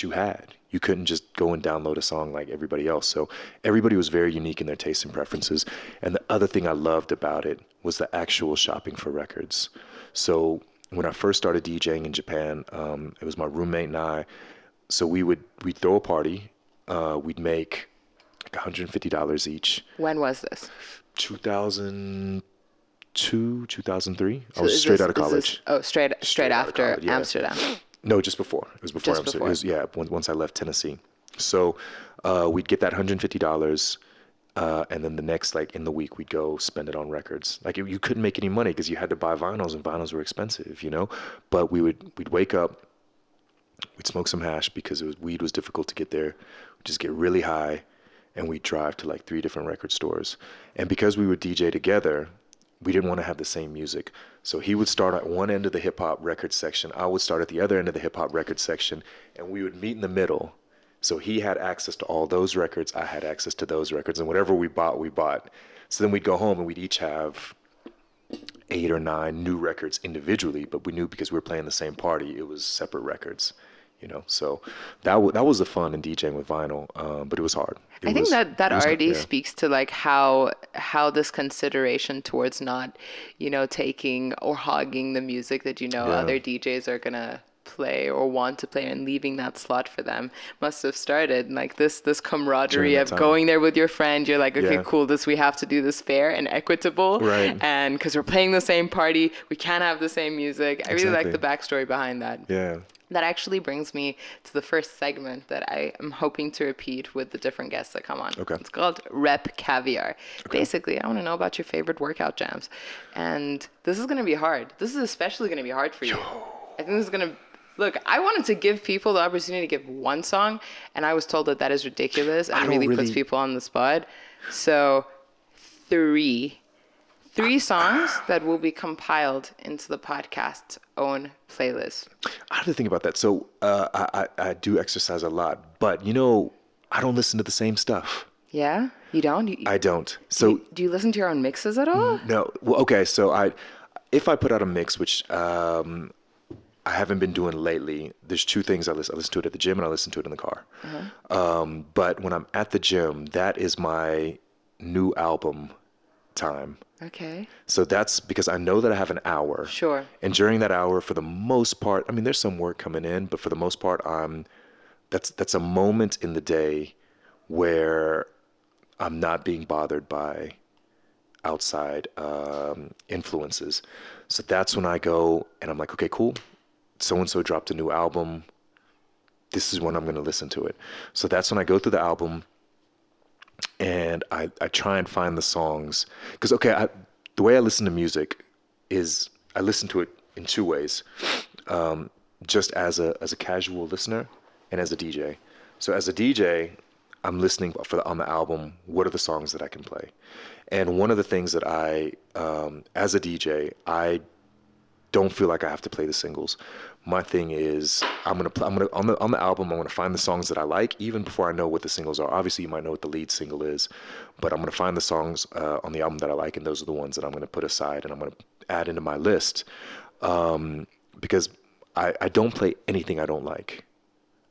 Speaker 4: you had. You couldn't just go and download a song like everybody else. So everybody was very unique in their tastes and preferences. And the other thing I loved about it was the actual shopping for records. So when I first started DJing in Japan, it was my roommate and I. So we'd throw a party. We'd make like $150 each.
Speaker 3: When was this?
Speaker 4: 2002, 2003. I was straight out of college.
Speaker 3: Straight after
Speaker 4: college, yeah.
Speaker 3: Amsterdam.
Speaker 4: No, just before. It was before Amsterdam. It was, once I left Tennessee. So we'd get that $150, and then the next, like in the week, we'd go spend it on records. Like you couldn't make any money because you had to buy vinyls, and vinyls were expensive, But we'd wake up, we'd smoke some hash because weed was difficult to get there. We'd just get really high, and we'd drive to like 3 different record stores. And because we would DJ together, we didn't want to have the same music. So he would start at one end of the hip hop record section. I would start at the other end of the hip hop record section, and we would meet in the middle. So he had access to all those records. I had access to those records, and whatever we bought. So then we'd go home and we'd each have 8 or 9 new records individually, but we knew because we were playing the same party, it was separate records. So that was the fun in DJing with vinyl, but it was hard.
Speaker 3: I think that already speaks to like how this consideration towards not, taking or hogging the music that other DJs are gonna play or want to play and leaving that slot for them must have started like this camaraderie of going there with your friend. You're like, okay, cool, we have to do this fair and equitable,
Speaker 4: right? And
Speaker 3: because we're playing the same party, we can't have the same music. I really like the backstory behind that.
Speaker 4: Yeah.
Speaker 3: That actually brings me to the first segment that I am hoping to repeat with the different guests that come on.
Speaker 4: Okay.
Speaker 3: It's called Rep Caviar. Okay. Basically, I want to know about your favorite workout jams. And this is going to be hard. This is especially going to be hard for you. I think this is going to... Look, I wanted to give people the opportunity to give one song, and I was told that is ridiculous and really puts people on the spot. So, 3 songs that will be compiled into the podcast's own playlist.
Speaker 4: I have to think about that. So I do exercise a lot, but I don't listen to the same stuff.
Speaker 3: Yeah? You don't?
Speaker 4: I don't. So
Speaker 3: do you listen to your own mixes at all?
Speaker 4: No. Well, okay. So if I put out a mix, which I haven't been doing lately, there's 2 things I listen. I listen to it at the gym and I listen to it in the car. But when I'm at the gym, that is my new album time.
Speaker 3: Okay.
Speaker 4: So that's because I know that I have an hour.
Speaker 3: Sure.
Speaker 4: And during that hour, for the most part, there's some work coming in, but for the most part, that's a moment in the day where I'm not being bothered by outside influences. So that's when I go and I'm like, okay, cool. So-and-so dropped a new album. This is when I'm going to listen to it. So that's when I go through the album. And I try and find the songs because, the way I listen to music is I listen to it in 2 ways, just as a casual listener and as a DJ. So as a DJ, I'm listening on the album, what are the songs that I can play? And one of the things that as a DJ, I don't feel like I have to play the singles. My thing is on the album, I'm gonna find the songs that I like even before I know what the singles are. Obviously, you might know what the lead single is, but I'm gonna find the songs on the album that I like, and those are the ones that I'm gonna put aside and I'm gonna add into my list because I don't play anything I don't like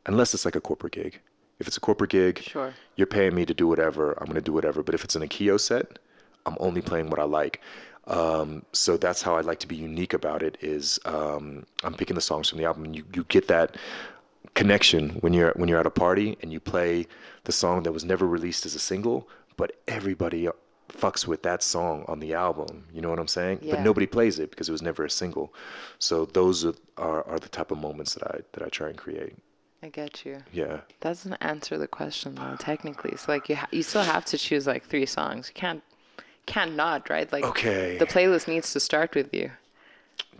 Speaker 4: unless it's like a corporate gig. If it's a corporate gig,
Speaker 3: sure,
Speaker 4: you're paying me to do whatever, I'm gonna do whatever. But if it's an Akio set, I'm only playing what I like. So that's how I like to be unique about it is I'm picking the songs from the album. And you get that connection when you're at a party and you play the song that was never released as a single, but everybody fucks with that song on the album. You know what I'm saying?
Speaker 3: Yeah.
Speaker 4: But nobody plays it because it was never a single. So those are the type of moments that I try and create.
Speaker 3: I get you.
Speaker 4: Yeah.
Speaker 3: That doesn't answer the question though. Technically, it's like you still have to choose like 3 songs. You can't not, right? Like
Speaker 4: Okay.
Speaker 3: the playlist needs to start with you.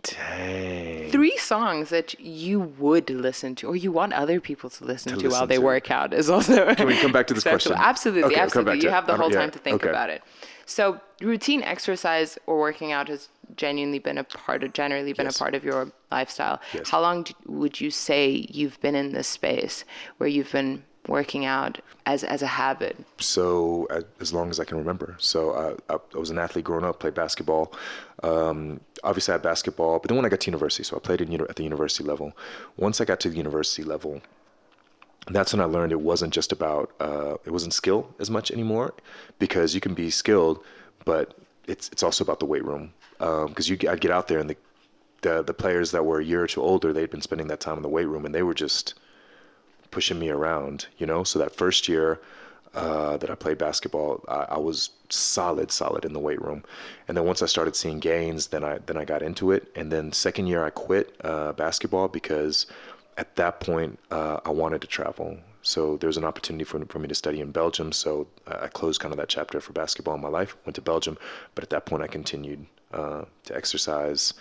Speaker 4: Dang.
Speaker 3: 3 songs that you would listen to or you want other people to listen to while
Speaker 4: listen
Speaker 3: they
Speaker 4: to.
Speaker 3: work out is also.
Speaker 4: Can we come back to this question?
Speaker 3: Absolutely,
Speaker 4: Okay, come back
Speaker 3: absolutely.
Speaker 4: to
Speaker 3: You
Speaker 4: it.
Speaker 3: have the whole
Speaker 4: Yeah,
Speaker 3: time to think
Speaker 4: okay.
Speaker 3: about it. So routine exercise or working out has generally been a part of your lifestyle.
Speaker 4: Yes.
Speaker 3: How long would you say you've been in this space where you've been working out as a habit?
Speaker 4: So as long as I can remember. So I was an athlete growing up, played basketball. Obviously I had basketball, but then when I got to university, so I played at the university level. Once I got to the university level, that's when I learned it wasn't just about, it wasn't skill as much anymore, because you can be skilled, but it's also about the weight room. Because I'd get out there and the players that were a year or two older, they'd been spending that time in the weight room and they were just pushing me around, you know? So that first year that I played basketball, I was solid in the weight room. And then once I started seeing gains, then I got into it. And then second year I quit basketball because at that point I wanted to travel. So there was an opportunity for me to study in Belgium. So I closed kind of that chapter for basketball in my life, went to Belgium. But at that point I continued to exercise.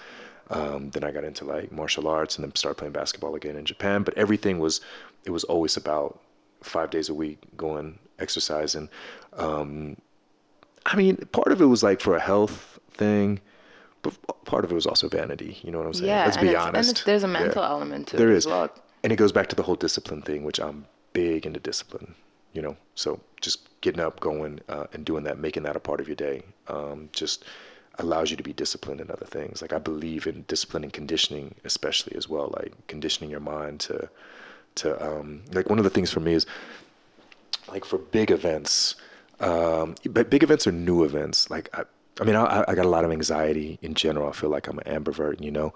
Speaker 4: Then I got into like martial arts and then started playing basketball again in Japan. But everything was always about 5 days a week going exercising. I mean, part of it was like for a health thing, but part of it was also vanity. You know what I'm saying?
Speaker 3: Yeah,
Speaker 4: Let's be honest.
Speaker 3: And there's a mental element to
Speaker 4: There
Speaker 3: it
Speaker 4: is.
Speaker 3: as well.
Speaker 4: And it goes back to the whole discipline thing, which I'm big into discipline, you know? So just getting up, going and doing that, making that a part of your day, just allows you to be disciplined in other things. Like I believe in discipline and conditioning, especially as well, like conditioning your mind to like one of the things for me is like for big events, but big events are new events. Like, I mean, I got a lot of anxiety in general. I feel like I'm an ambivert, you know?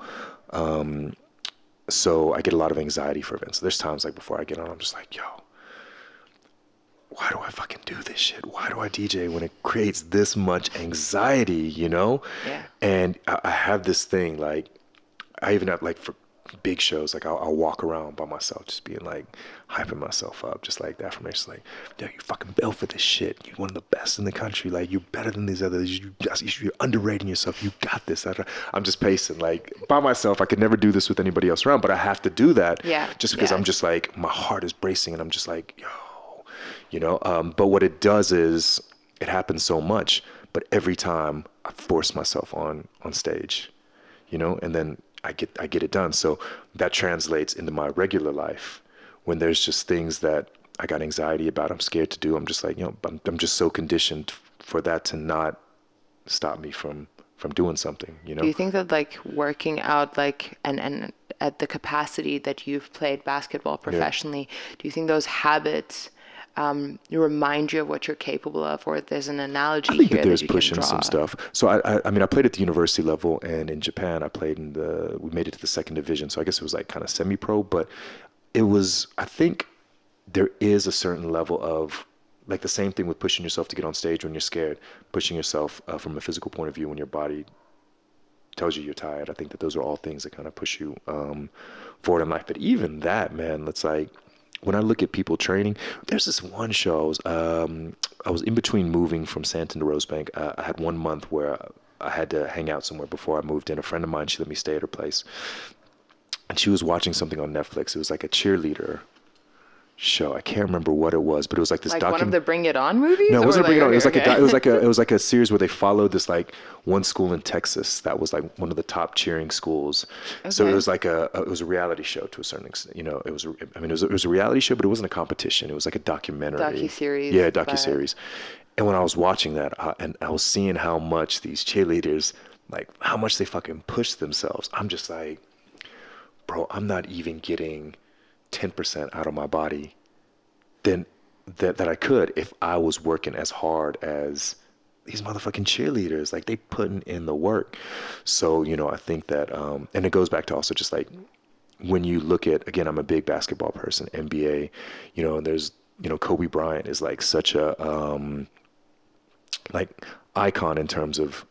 Speaker 4: So I get a lot of anxiety for events. There's times like before I get on, I'm just like, yo, why do I fucking do this shit? Why do I DJ when it creates this much anxiety, you know?
Speaker 3: Yeah.
Speaker 4: And I have this thing, like, I even have like for big shows, like I'll walk around by myself, just being like, hyping myself up, just like the affirmations, like, yo, you fucking built for this shit. You're one of the best in the country. Like, you're better than these others. You're underrating yourself. You got this. I'm just pacing, like, by myself. I could never do this with anybody else around, but I have to do that.
Speaker 3: Yeah.
Speaker 4: Just because I'm just like, my heart is bracing and I'm just like, yo, you know? But what it does is it happens so much, but every time I force myself on stage, you know, and then I get it done. So that translates into my regular life when there's just things that I got anxiety about, I'm scared to do. I'm just like, you know, I'm just so conditioned for that to not stop me from doing something, you know?
Speaker 3: Do you think that like working out like and at the capacity that you've played basketball professionally, do you think those habits remind you of what you're capable of, or there's an analogy
Speaker 4: I think
Speaker 3: here
Speaker 4: that there's
Speaker 3: that you can
Speaker 4: pushing
Speaker 3: draw?
Speaker 4: some stuff. So I mean, I played at the university level, and in Japan, I played we made it to the second division. So I guess it was like kind of semi-pro, but it was, I think there is a certain level of like the same thing with pushing yourself to get on stage when you're scared, pushing yourself from a physical point of view when your body tells you you're tired. I think that those are all things that kind of push you forward in life. But even that, man, it's like, when I look at people training, there's this one show, I was in between moving from Sandton to Rosebank. I had 1 month where I had to hang out somewhere before I moved in. A friend of mine, she let me stay at her place. And she was watching something on Netflix. It was like a cheerleader show. I can't remember what it was, but it was like this
Speaker 3: Like one of the Bring It On movies?
Speaker 4: No, it wasn't Bring It On. It was like
Speaker 3: okay.
Speaker 4: it was like a series where they followed this like one school in Texas that was like one of the top cheering schools. Okay. So it was like it was a reality show to a certain extent. You know, it was a reality show, but it wasn't a competition. It was like a documentary.
Speaker 3: Docuseries.
Speaker 4: Yeah, docuseries. And when I was watching that, and I was seeing how much these cheerleaders, like how much they fucking push themselves, I'm just like, bro, I'm not even getting 10% out of my body than that I could if I was working as hard as these motherfucking cheerleaders, like they putting in the work. So, you know, I think that, and it goes back to also just like, when you look at, again, I'm a big basketball person, NBA, you know, and there's, you know, Kobe Bryant is like such a, like icon in terms of,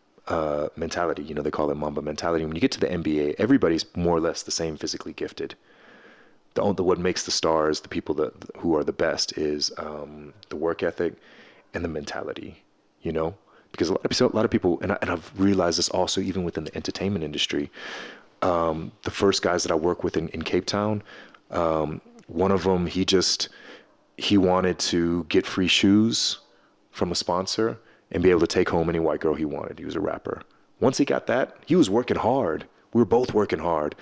Speaker 4: mentality. You know, they call it Mamba mentality. When you get to the NBA, everybody's more or less the same physically gifted. What makes the stars, the people who are the best, is the work ethic and the mentality. You know, because a lot of people, and I've realized this also even within the entertainment industry. The first guys that I work with in Cape Town, one of them, he wanted to get free shoes from a sponsor and be able to take home any white girl he wanted. He was a rapper. Once he got that, he was working hard. We were both working hard.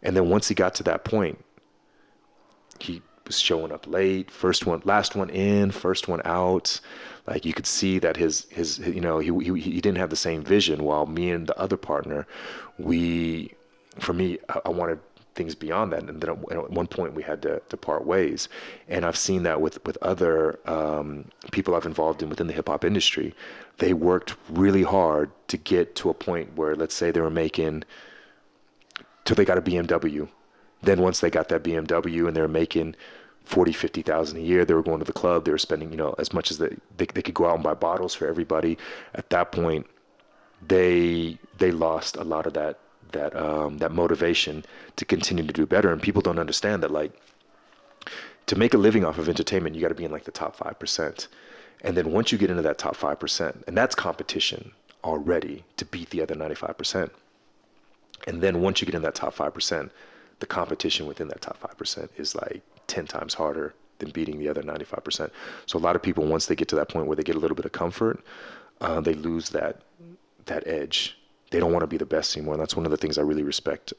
Speaker 4: And then once he got to that point, he was showing up late, last one in, first one out. Like you could see that his you know, he didn't have the same vision, while me and the other partner, I wanted things beyond that. And then at one point we had to part ways. And I've seen that with other people I've involved in within the hip hop industry. They worked really hard to get to a point where, let's say they were making, till they got a BMW. Then once they got that BMW and they were making 40, 50,000 a year, they were going to the club, they were spending, you know, as much as they could go out and buy bottles for everybody. At that point, they lost a lot of that motivation to continue to do better. And people don't understand that, like, to make a living off of entertainment, you got to be in like the top 5%. And then once you get into that top 5%, and that's competition already to beat the other 95%. And then once you get in that top 5%, the competition within that top 5% is like 10 times harder than beating the other 95%. So a lot of people, once they get to that point where they get a little bit of comfort, they lose that edge. They don't want to be the best anymore. And that's one of the things I really respected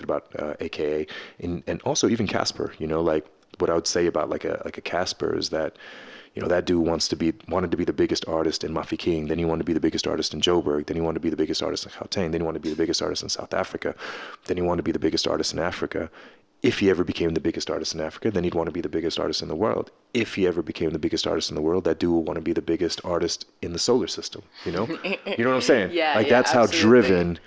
Speaker 4: about AKA, and also even Casper. You know, like what I would say about like a Casper is that, you know, that dude wanted to be the biggest artist in Mafeking. Then he wanted to be the biggest artist in Joburg. Then he wanted to be the biggest artist in Gauteng. Then he wanted to be the biggest artist in South Africa. Then he wanted to be the biggest artist in Africa. If he ever became the biggest artist in Africa, then he'd want to be the biggest artist in the world. If he ever became the biggest artist in the world, that dude would want to be the biggest artist in the solar system, you know? You know what I'm saying?
Speaker 3: Yeah,
Speaker 4: that's
Speaker 3: absolutely.
Speaker 4: How driven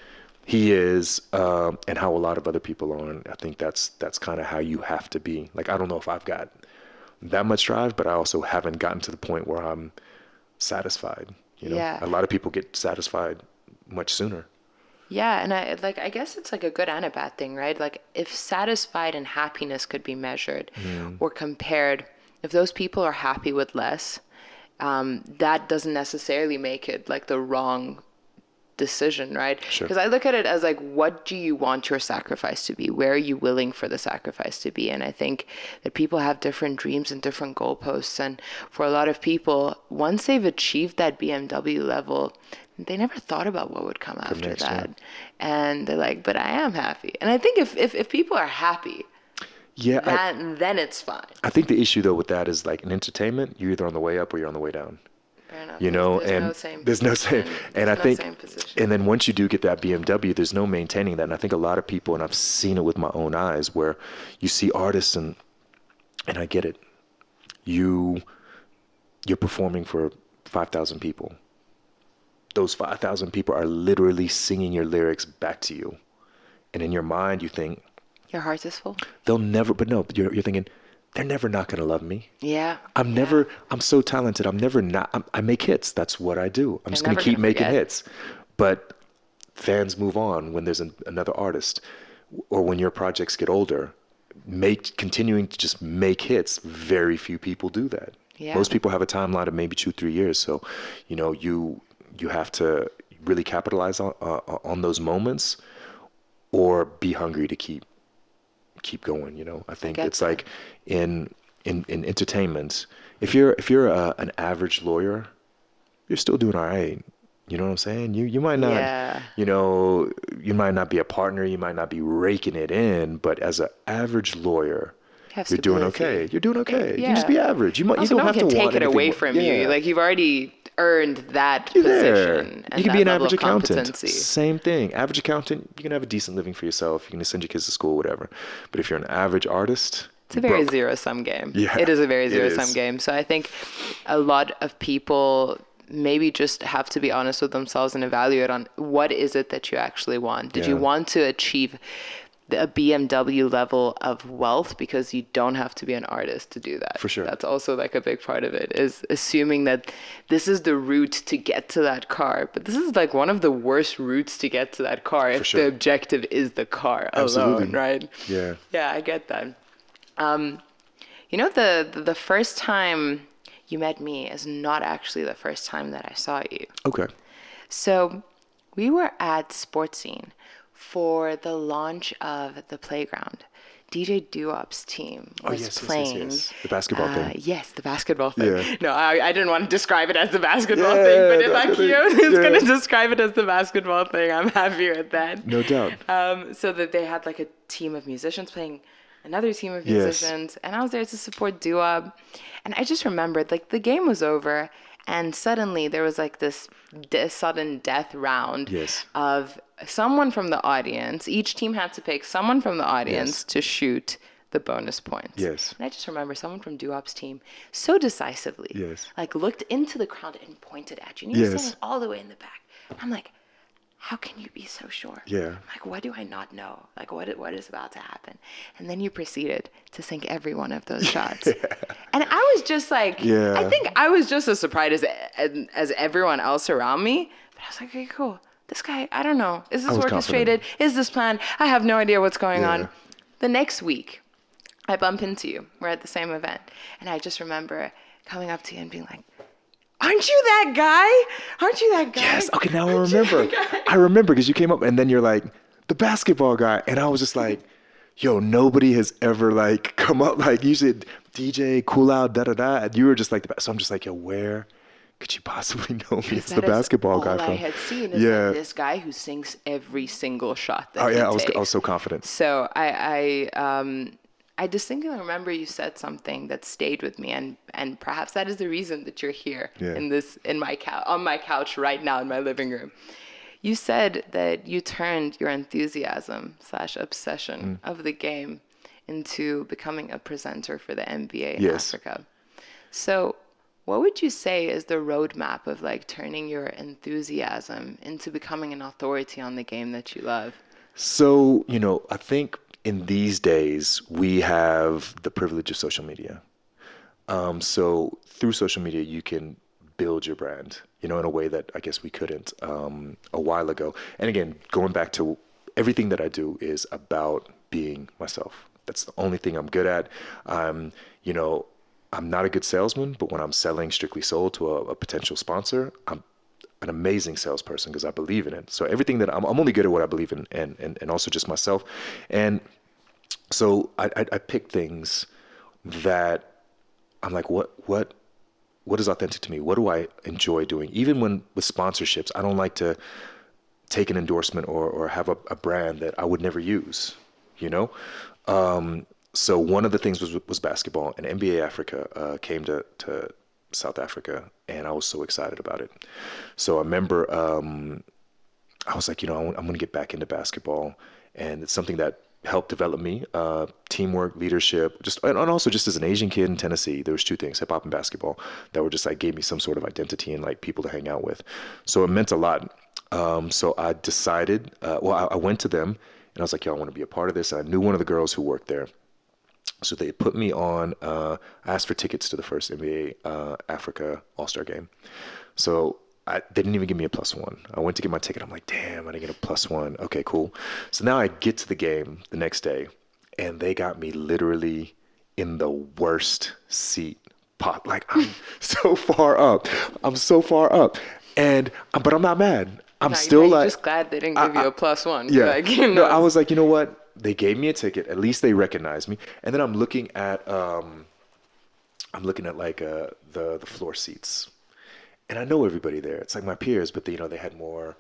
Speaker 4: he is, and how a lot of other people are. And I think that's kind of how you have to be. Like, I don't know if I've got that much drive, but I also haven't gotten to the point where I'm satisfied. You know,
Speaker 3: Yeah.
Speaker 4: A lot of people get satisfied much sooner.
Speaker 3: Yeah, and I guess it's like a good and a bad thing, right? Like if satisfied and happiness could be measured or compared, if those people are happy with less, that doesn't necessarily make it like the wrong decision, right?
Speaker 4: Sure.
Speaker 3: Because I look at it as like, what do you want your sacrifice to be? Where are you willing for the sacrifice to be? And I think that people have different dreams and different goalposts. And for a lot of people, once they've achieved that BMW level, they never thought about what would come after
Speaker 4: next,
Speaker 3: that.
Speaker 4: yeah.
Speaker 3: And they're like, but I am happy. And I think if people are happy, then it's fine.
Speaker 4: I think the issue though with that is like in entertainment, you're either on the way up or you're on the way down.
Speaker 3: Fair enough.
Speaker 4: You know,
Speaker 3: there's no same
Speaker 4: and I think,
Speaker 3: same position.
Speaker 4: and then once you do get that BMW, there's no maintaining that. And I think a lot of people, and I've seen it with my own eyes, where you see artists and I get it. You're performing for 5,000 people. Those 5,000 people are literally singing your lyrics back to you. And in your mind, you think,
Speaker 3: Your heart is full?
Speaker 4: they'll never, but no, you're thinking, they're never not going to love me.
Speaker 3: Yeah.
Speaker 4: I'm so talented. I make hits. That's what I do. I'm just going to keep making hits. But fans move on when there's another artist, or when your projects get older, continuing to just make hits. Very few people do that.
Speaker 3: Yeah.
Speaker 4: Most people have a timeline of maybe 2-3 years. So, you know, you have to really capitalize on those moments, or be hungry to keep going. You know, I think it's like in entertainment, if you're an average lawyer, you're still doing all right. You know what I'm saying? You might not, you know, you might not be a partner, you might not be raking it in, but as an average lawyer, you're doing okay. You're doing okay.
Speaker 3: Yeah.
Speaker 4: You just be average. You don't have to
Speaker 3: take
Speaker 4: want
Speaker 3: it away
Speaker 4: anything
Speaker 3: from you. Like you've already earned that
Speaker 4: You're
Speaker 3: position.
Speaker 4: there. You can be an average accountant.
Speaker 3: Competency.
Speaker 4: Same thing. Average accountant, you can have a decent living for yourself. You can send your kids to school, whatever. But if you're an average artist,
Speaker 3: it's a very zero-sum game.
Speaker 4: Yeah,
Speaker 3: it is a very zero-sum game. So I think a lot of people maybe just have to be honest with themselves and evaluate on what is it that you actually want. Did you want to achieve a BMW level of wealth? Because you don't have to be an artist to do that.
Speaker 4: For sure.
Speaker 3: That's also like a big part of it, is assuming that this is the route to get to that car. But this is like one of the worst routes to get to that car if the objective is the car alone, right?
Speaker 4: Yeah.
Speaker 3: Yeah, I get that. You know, the first time you met me is not actually the first time that I saw you.
Speaker 4: Okay.
Speaker 3: So we were at Sports Scene for the launch of the playground. DJ Doo-Wop's team was playing.
Speaker 4: Yes. The basketball thing.
Speaker 3: Yes, the basketball thing.
Speaker 4: Yeah.
Speaker 3: No, I didn't want to describe it as the basketball thing, but if Akio is going to describe it as the basketball thing, I'm happy with that.
Speaker 4: No doubt.
Speaker 3: So that they had like a team of musicians playing another team of musicians, and I was there to support Doo-Wop. And I just remembered, like, the game was over, and suddenly there was like this sudden death round of someone from the audience. Each team had to pick someone from the audience to shoot the bonus points.
Speaker 4: Yes.
Speaker 3: And I just remember someone from Doo-Wop's team so decisively, like, looked into the crowd and pointed at you. And you were standing all the way in the back. And I'm like, how can you be so sure?
Speaker 4: Yeah.
Speaker 3: I'm like, what do I not know? Like, what is about to happen? And then you proceeded to sink every one of those shots. And I was just like, I think I was just as surprised as everyone else around me. But I was like, okay, cool. This guy, I don't know. Is this orchestrated?
Speaker 4: Confident.
Speaker 3: Is this planned? I have no idea what's going on. The next week, I bump into you. We're at the same event. And I just remember coming up to you and being like, aren't you that guy? Aren't you that guy?
Speaker 4: Yes. Okay, now I remember. I remember because you came up and then you're like, the basketball guy. And I was just like, yo, nobody has ever like come up. Like you said, DJ, cool out, da-da-da. And you were just like, so I'm just like, yo, where could you possibly know me? It's the basketball guy.
Speaker 3: All I had seen is like this guy who sinks every single shot that he takes.
Speaker 4: I was so confident.
Speaker 3: So I distinctly remember you said something that stayed with me, and perhaps that is the reason that you're here on my couch right now in my living room. You said that you turned your enthusiasm / obsession of the game into becoming a presenter for the NBA in Africa. So what would you say is the roadmap of like turning your enthusiasm into becoming an authority on the game that you love?
Speaker 4: So, you know, I think in these days, we have the privilege of social media. So through social media, you can build your brand, you know, in a way that I guess we couldn't a while ago. And again, going back to everything that I do is about being myself. That's the only thing I'm good at. You know, I'm not a good salesman, but when I'm selling strictly sold to a potential sponsor, I'm an amazing salesperson because I believe in it. So everything that I'm only good at what I believe in, and also just myself. And so I pick things that I'm like, what is authentic to me? What do I enjoy doing? Even when with sponsorships, I don't like to take an endorsement or have a brand that I would never use, you know? So one of the things was basketball, and NBA Africa came to South Africa, and I was so excited about it. So I remember I was like, you know, I'm going to get back into basketball, and it's something that helped develop me, teamwork, leadership, and also just as an Asian kid in Tennessee, there was two things, hip hop and basketball, that were just like gave me some sort of identity and like people to hang out with. So it meant a lot. So I decided, I went to them and I was like, yo, I want to be a part of this. And I knew one of the girls who worked there. So they put me on, I asked for tickets to the first NBA Africa All-Star game. So they didn't even give me a +1. I went to get my ticket. I'm like, damn, I didn't get a +1. Okay, cool. So now I get to the game the next day, and they got me literally in the worst seat pot. Like, I'm so far up. But I'm not mad. I'm still like,
Speaker 3: just glad they didn't give you a +1.
Speaker 4: Yeah.
Speaker 3: Like, you know,
Speaker 4: no, I was like, you know what? They gave me a ticket. At least they recognized me. And then I'm looking at like the floor seats. And I know everybody there. It's like my peers, but they had more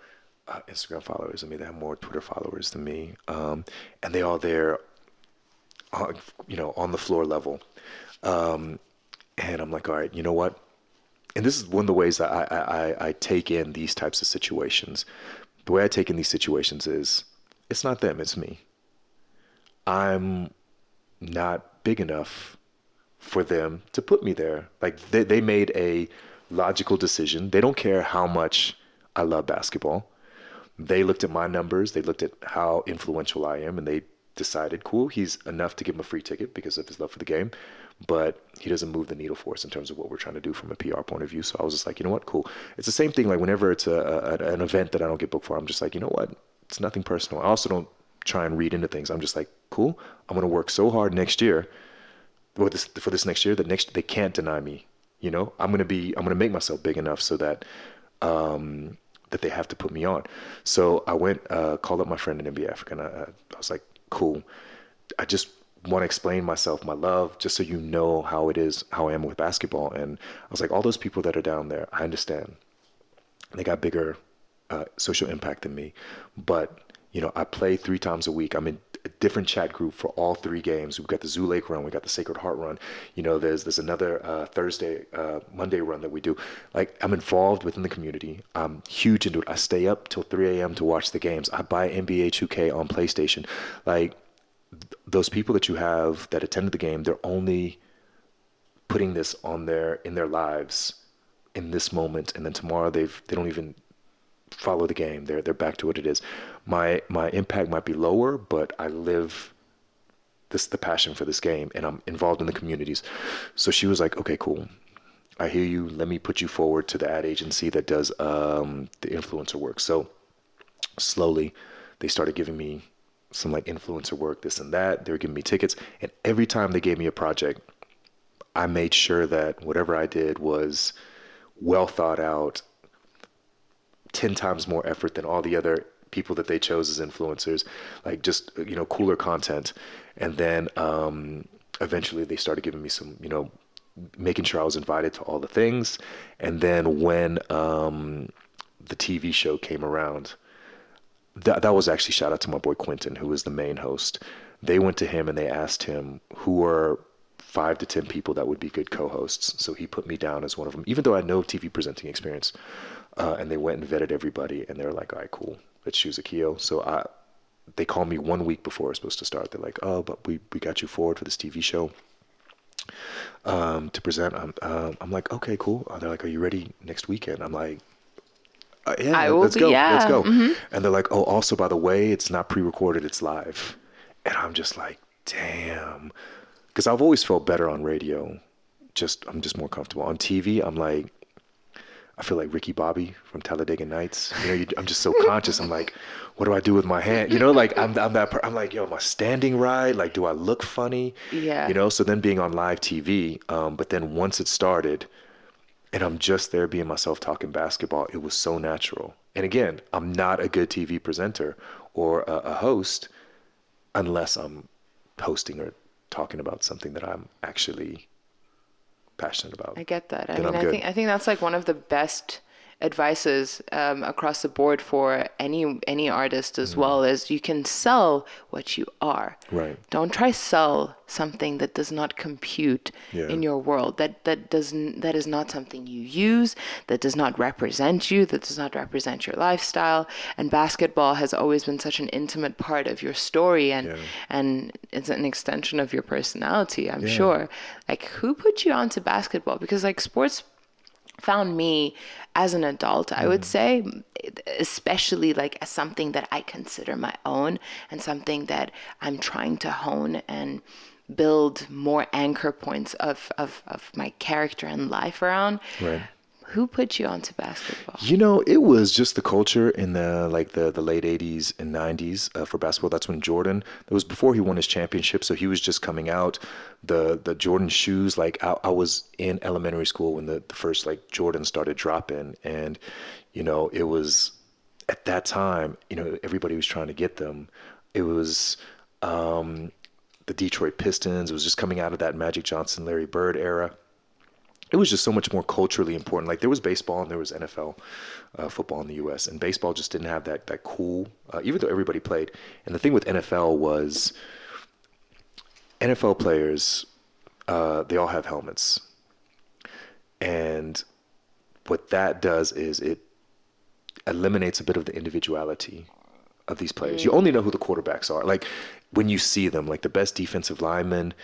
Speaker 4: Instagram followers than me. They had more Twitter followers than me. And they all there, on the floor level. And I'm like, all right, you know what? And this is one of the ways that I take in these types of situations. The way I take in these situations is, it's not them, it's me. I'm not big enough for them to put me there. Like they made a logical decision. They don't care how much I love basketball. They looked at my numbers. They looked at how influential I am, and they decided, cool, he's enough to give him a free ticket because of his love for the game, but he doesn't move the needle for us in terms of what we're trying to do from a PR point of view. So I was just like, you know what, cool. It's the same thing. Like whenever it's an event that I don't get booked for, I'm just like, you know what, it's nothing personal. I also don't try and read into things. I'm just like, cool, I'm going to work so hard next year for this next year that they can't deny me. You know, I'm going to make myself big enough so that, that they have to put me on. So I went, called up my friend in NBA Africa, and I was like, cool. I just want to explain myself, my love, just so you know how it is, how I am with basketball. And I was like, all those people that are down there, I understand. They got bigger social impact than me. But, you know, I play 3 times a week. I'm in a different chat group for all 3 games. We've got the Zoo Lake run. We got the Sacred Heart run. You know, there's another Monday run that we do. Like, I'm involved within the community. I'm huge into it. I stay up till 3 a.m. to watch the games. I buy NBA 2K on PlayStation. Like, those people that you have that attended the game, they're only putting this in their lives in this moment, and then tomorrow they don't even follow the game. They're back to what it is. My impact might be lower, but I live the passion for this game, and I'm involved in the communities. So she was like, okay, cool, I hear you. Let me put you forward to the ad agency that does the influencer work. So slowly they started giving me some like influencer work, this and that. They were giving me tickets, and every time they gave me a project, I made sure that whatever I did was well thought out, 10 times more effort than all the other people that they chose as influencers, like just, you know, cooler content. And then eventually they started giving me some, you know, making sure I was invited to all the things. And then when the TV show came around, that was actually, shout out to my boy Quentin, who was the main host. They went to him and they asked him who are 5 to 10 people that would be good co-hosts. So he put me down as one of them, even though I had no TV presenting experience. And they went and vetted everybody, and they were like, all right, cool, let's choose Akio. So they called me 1 week before it was supposed to start. They're like, oh, but we got you forward for this TV show to present. I'm like, okay, cool. They're like, are you ready next weekend? I'm like, yeah, let's go. Mm-hmm. And they're like, oh, also, by the way, it's not pre-recorded, it's live. And I'm just like, damn. Because I've always felt better on radio. I'm just more comfortable. On TV, I'm like, I feel like Ricky Bobby from Talladega Nights. You know, I'm just so conscious. I'm like, what do I do with my hand? You know, like I'm I'm like, yo, am I standing right? Like, do I look funny?
Speaker 3: Yeah.
Speaker 4: You know, so then being on live TV, but then once it started and I'm just there being myself talking basketball, it was so natural. And again, I'm not a good TV presenter or a host unless I'm hosting or talking about something that I'm actually passionate about.
Speaker 3: I get that. I
Speaker 4: mean,
Speaker 3: I think that's like one of the best advices across the board for any artist as well, is you can sell what you are.
Speaker 4: Right.
Speaker 3: Don't try sell something that does not compute in your world. That is not something you use, that does not represent you, that does not represent your lifestyle. And basketball has always been such an intimate part of your story, and it's an extension of your personality, I'm sure. Like, who put you onto basketball? Because like sports found me as an adult, I would say, especially like as something that I consider my own and something that I'm trying to hone and build more anchor points of my character and life around.
Speaker 4: Right.
Speaker 3: Who put you onto basketball?
Speaker 4: You know, it was just the culture in the late 80s and 90s for basketball. That's when Jordan, it was before he won his championship, so he was just coming out. The Jordan shoes, like I was in elementary school when the first like Jordan started dropping, and you know, it was at that time, you know, everybody was trying to get them. It was the Detroit Pistons. It was just coming out of that Magic Johnson, Larry Bird era. It was just so much more culturally important. Like there was baseball and there was NFL football in the U.S. and baseball just didn't have that cool, even though everybody played. And the thing with NFL was NFL players, they all have helmets. And what that does is it eliminates a bit of the individuality of these players. You only know who the quarterbacks are. Like when you see them, like the best defensive linemen,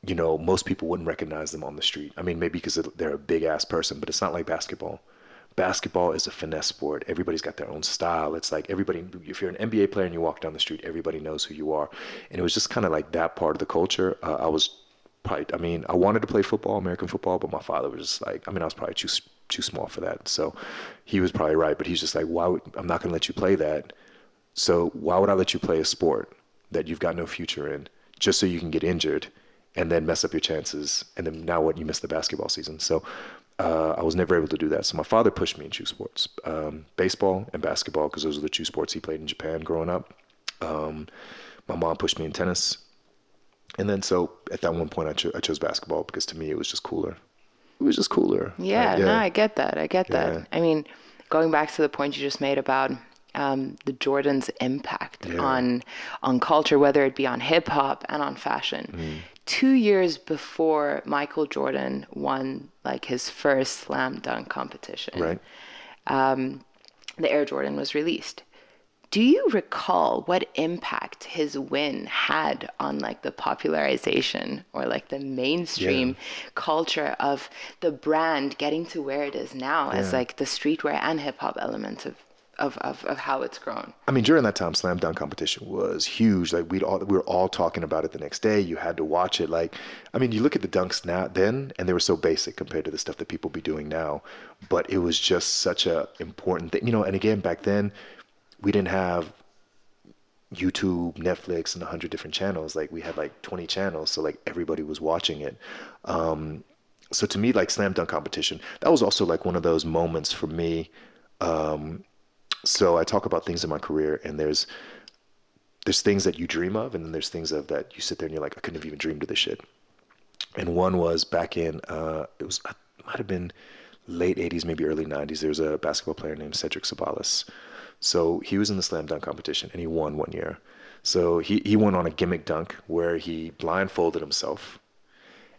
Speaker 4: you know, most people wouldn't recognize them on the street. I mean, maybe because they're a big ass person, but it's not like basketball. Basketball is a finesse sport. Everybody's got their own style. It's like everybody, if you're an NBA player and you walk down the street, everybody knows who you are. And it was just kind of like that part of the culture. I was probably, I mean, I wanted to play football, American football, but my father was just like, I mean, I was probably too small for that. So he was probably right, but he's just like, I'm not going to let you play that. So why would I let you play a sport that you've got no future in just so you can get injured and then mess up your chances? And then now what? You miss the basketball season. So I was never able to do that. So my father pushed me in two sports, baseball and basketball, because those are the two sports he played in Japan growing up. My mom pushed me in tennis. And then so at that one point I chose basketball because to me it was just cooler. It was just cooler.
Speaker 3: Yeah, no, I get that.
Speaker 4: Yeah.
Speaker 3: I mean, going back to the point you just made about the Jordan's impact on culture, whether it be on hip hop and on fashion. 2 years before Michael Jordan won like his first slam dunk competition,
Speaker 4: Right.
Speaker 3: The Air Jordan was released. Do you recall what impact his win had on like the popularization or like the mainstream culture of the brand getting to where it is now as like the streetwear and hip hop element of how it's grown?
Speaker 4: I mean, during that time, slam dunk competition was huge. Like we were all talking about it the next day. You had to watch it. Like, I mean, you look at the dunks now then, and they were so basic compared to the stuff that people be doing now. But it was just such a important thing, you know. And again, back then, we didn't have YouTube, Netflix, and 100 different channels. Like we had like 20 channels, so like everybody was watching it. So to me, like slam dunk competition, that was also like one of those moments for me. So I talk about things in my career, and there's things that you dream of, and then there's things of that you sit there and you're like, I couldn't have even dreamed of this shit. And one was back in, it might have been late 80s, maybe early 90s. There was a basketball player named Cedric Sabalas. So he was in the slam dunk competition, and he won one year. So he won on a gimmick dunk where he blindfolded himself,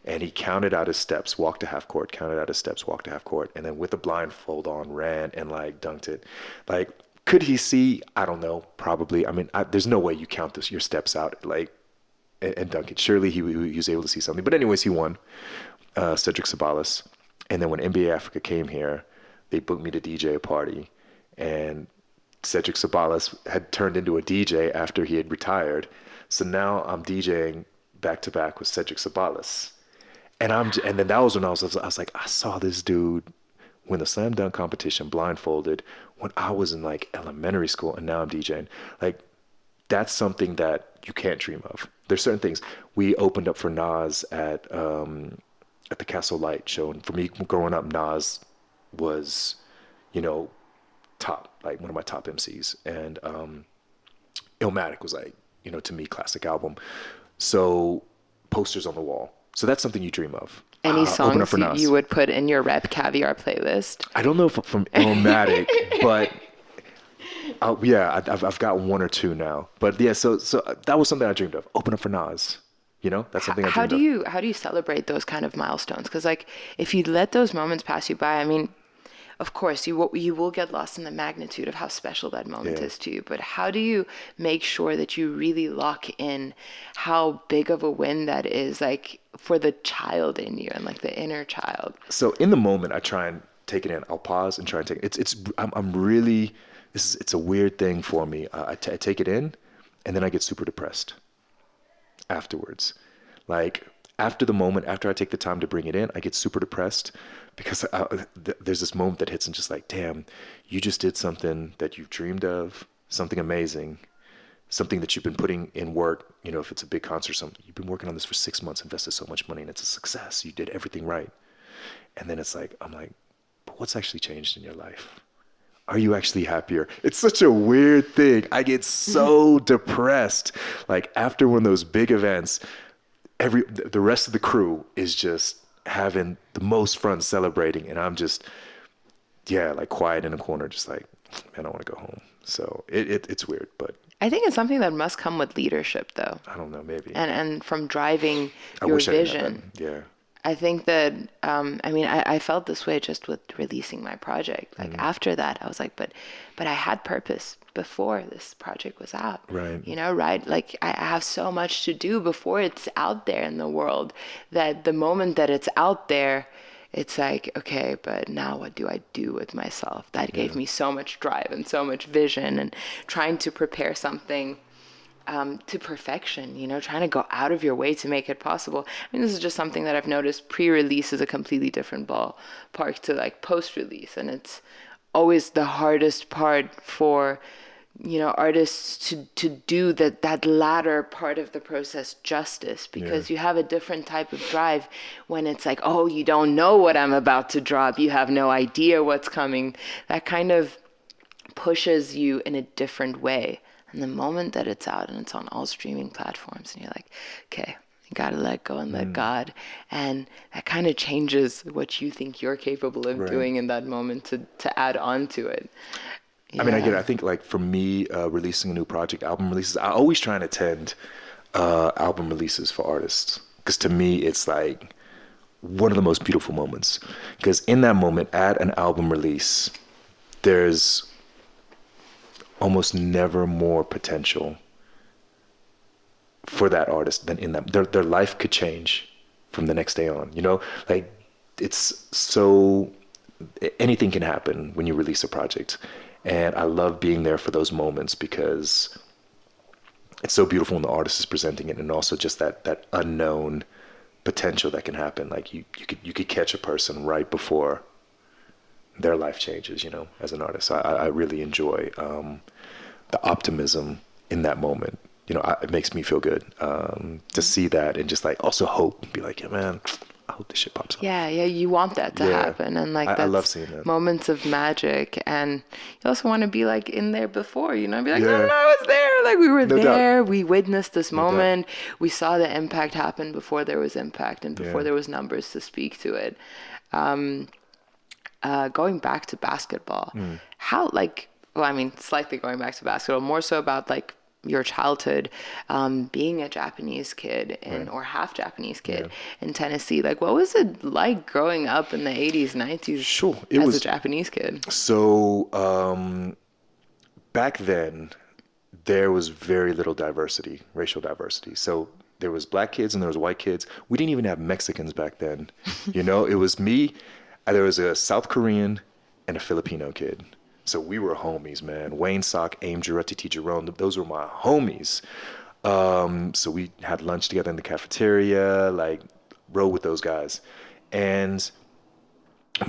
Speaker 4: and he counted out his steps, walked to half court, counted out his steps, walked to half court, and then with the blindfold on, ran and like dunked it. Like, could he see? I don't know. Probably. I mean, there's no way you count your steps out like and dunk it. Surely he was able to see something. But anyways, he won. Cedric Sabalas. And then when NBA Africa came here, they booked me to DJ a party, and Cedric Sabalas had turned into a DJ after he had retired. So now I'm DJing back to back with Cedric Sabalas. And then that was when I was like, I saw this dude win the slam dunk competition blindfolded when I was in like elementary school, and now I'm DJing. Like, that's something that you can't dream of. There's certain things. We opened up for Nas at the Castle Light show, and for me growing up, Nas was, you know, top, like one of my top MCs, and Illmatic was like, you know, to me, classic album. So posters on the wall. So that's something you dream of.
Speaker 3: Any songs you would put in your Rep Caviar playlist?
Speaker 4: I don't know if from Illmatic, but yeah, I've got one or two now. But yeah, so that was something I dreamed of. Open up for Nas. You know, that's something I dreamed of.
Speaker 3: How do you celebrate those kind of milestones? Because like, if you let those moments pass you by, I mean, of course, you will get lost in the magnitude of how special that moment is to you. But how do you make sure that you really lock in how big of a win that is, like, for the child in you and like the inner child?
Speaker 4: So in the moment, I try and take it in. I'll pause and try and take it. It's a weird thing for me. I take it in, and then I get super depressed afterwards. Like, after the moment, after I take the time to bring it in, I get super depressed because there's this moment that hits and just like, damn, you just did something that you've dreamed of, something amazing, something that you've been putting in work. You know, if it's a big concert or something, you've been working on this for 6 months, invested so much money, and it's a success. You did everything right. And then it's like, I'm like, but what's actually changed in your life? Are you actually happier? It's such a weird thing. I get so depressed. Like, after one of those big events, the rest of the crew is just having the most fun celebrating, and I'm just, like quiet in a corner, just like, man, I want to go home. So it's weird, but
Speaker 3: I think it's something that must come with leadership, though.
Speaker 4: I don't know, maybe.
Speaker 3: And from driving your vision.
Speaker 4: Yeah.
Speaker 3: I think that, I felt this way just with releasing my project. Like after that, I was like, but I had purpose before this project was out.
Speaker 4: Right.
Speaker 3: Right? Like I have so much to do before it's out there in the world, that the moment that it's out there, it's like, okay, but now what do I do with myself? That gave me so much drive and so much vision, and trying to prepare something to perfection, trying to go out of your way to make it possible. This is just something that I've noticed. Pre-release is a completely different ballpark to like post-release, and it's always the hardest part for artists to do that latter part of the process justice, because you have a different type of drive when it's like, oh, you don't know what I'm about to drop, you have no idea what's coming. That kind of pushes you in a different way. And the moment that it's out and it's on all streaming platforms, and you're like, okay, you gotta let go and let God. And that kind of changes what you think you're capable of doing in that moment to add on to it. Yeah.
Speaker 4: I get it. I think like for me, releasing a new project, album releases, I always try and attend album releases for artists. Because to me, it's like one of the most beautiful moments. Because in that moment, at an album release, there's almost never more potential for that artist than in that. Their life could change from the next day on, like it's so, anything can happen when you release a project. And I love being there for those moments, because it's so beautiful when the artist is presenting it, and also just that unknown potential that can happen. Like you could catch a person right before their life changes, as an artist. I really enjoy the optimism in that moment. It makes me feel good to see that, and just like also hope and be like, yeah, man, I hope this shit pops up.
Speaker 3: Yeah, you want that to happen, and like
Speaker 4: I love seeing that.
Speaker 3: Moments of magic, and you also want to be like in there before, be like, no, I was there, like we were there, we witnessed this moment, we saw the impact happen before there was impact, and before there was numbers to speak to it. Going back to basketball, how slightly going back to basketball, more so about like your childhood, being a Japanese kid or half Japanese kid in Tennessee. Like, what was it like growing up in the 80s, 90s
Speaker 4: Sure,
Speaker 3: as a Japanese kid?
Speaker 4: So back then, there was very little diversity, racial diversity. So there was black kids and there was white kids. We didn't even have Mexicans back then. It was me. There was a South Korean and a Filipino kid. So we were homies, man. Wayne Sock, Aim Giretti, T. Jerome, those were my homies. So we had lunch together in the cafeteria, like rode with those guys. And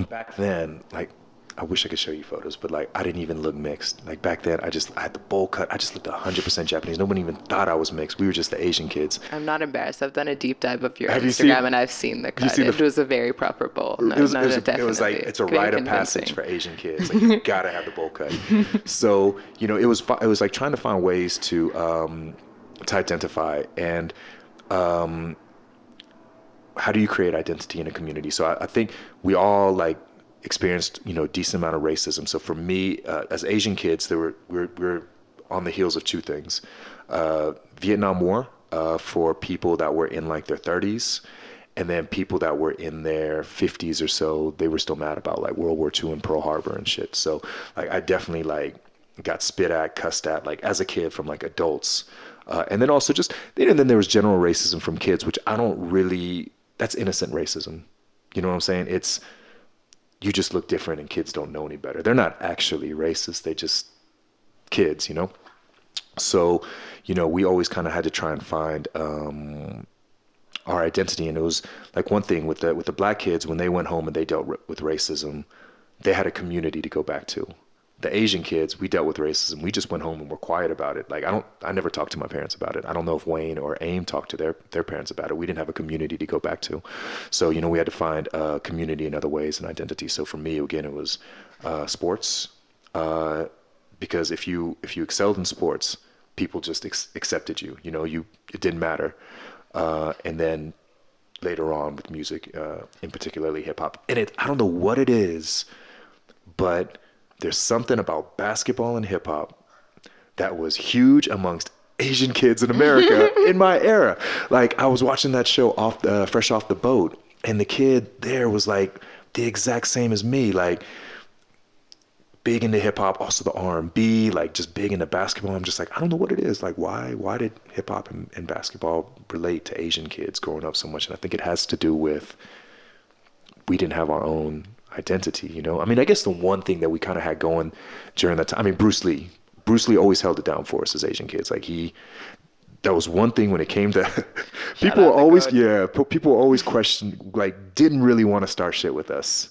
Speaker 4: back then, like, I wish I could show you photos, but like I didn't even look mixed. Like back then, I had the bowl cut. I just looked 100% Japanese. Nobody even thought I was mixed. We were just the Asian kids.
Speaker 3: I'm not embarrassed. I've done a deep dive of your Instagram, and I've seen the cut. It was a very proper bowl.
Speaker 4: It was like, it's a rite of passage for Asian kids. Like, you gotta have the bowl cut. So it was like trying to find ways to identify, and how do you create identity in a community? So I think we all like experienced, a decent amount of racism. So for me, as Asian kids, we're on the heels of two things. Vietnam War, for people that were in like their 30s, and then people that were in their 50s or so, they were still mad about like World War II and Pearl Harbor and shit. So like I definitely like got spit at, cussed at, like as a kid from like adults. And then also then there was general racism from kids, which that's innocent racism. You know what I'm saying? You just look different and kids don't know any better. They're not actually racist. They just kids, So, we always kind of had to try and find our identity. And it was like one thing with the black kids, when they went home and they dealt with racism, they had a community to go back to. The Asian kids, we dealt with racism. We just went home and were quiet about it. Like I never talked to my parents about it. I don't know if Wayne or Aim talked to their parents about it. We didn't have a community to go back to. So, we had to find a community in other ways and identity. So for me, again, it was sports. Because if you excelled in sports, people just accepted you. It didn't matter. And then later on with music, in particularly hip hop. And I don't know what it is, but there's something about basketball and hip hop that was huge amongst Asian kids in America in my era. Like I was watching that show fresh off the boat, And the kid there was like the exact same as me, like big into hip hop, also the R&B, like just big into basketball. I'm just like, I don't know what it is. Like, why did hip hop and basketball relate to Asian kids growing up so much? And I think it has to do with we didn't have our own identity, you know? I mean, I guess the one thing that we kind of had going during that time, I mean, Bruce Lee always held it down for us as Asian kids. Like that was one thing when it came to people were always question, like, didn't really want to start shit with us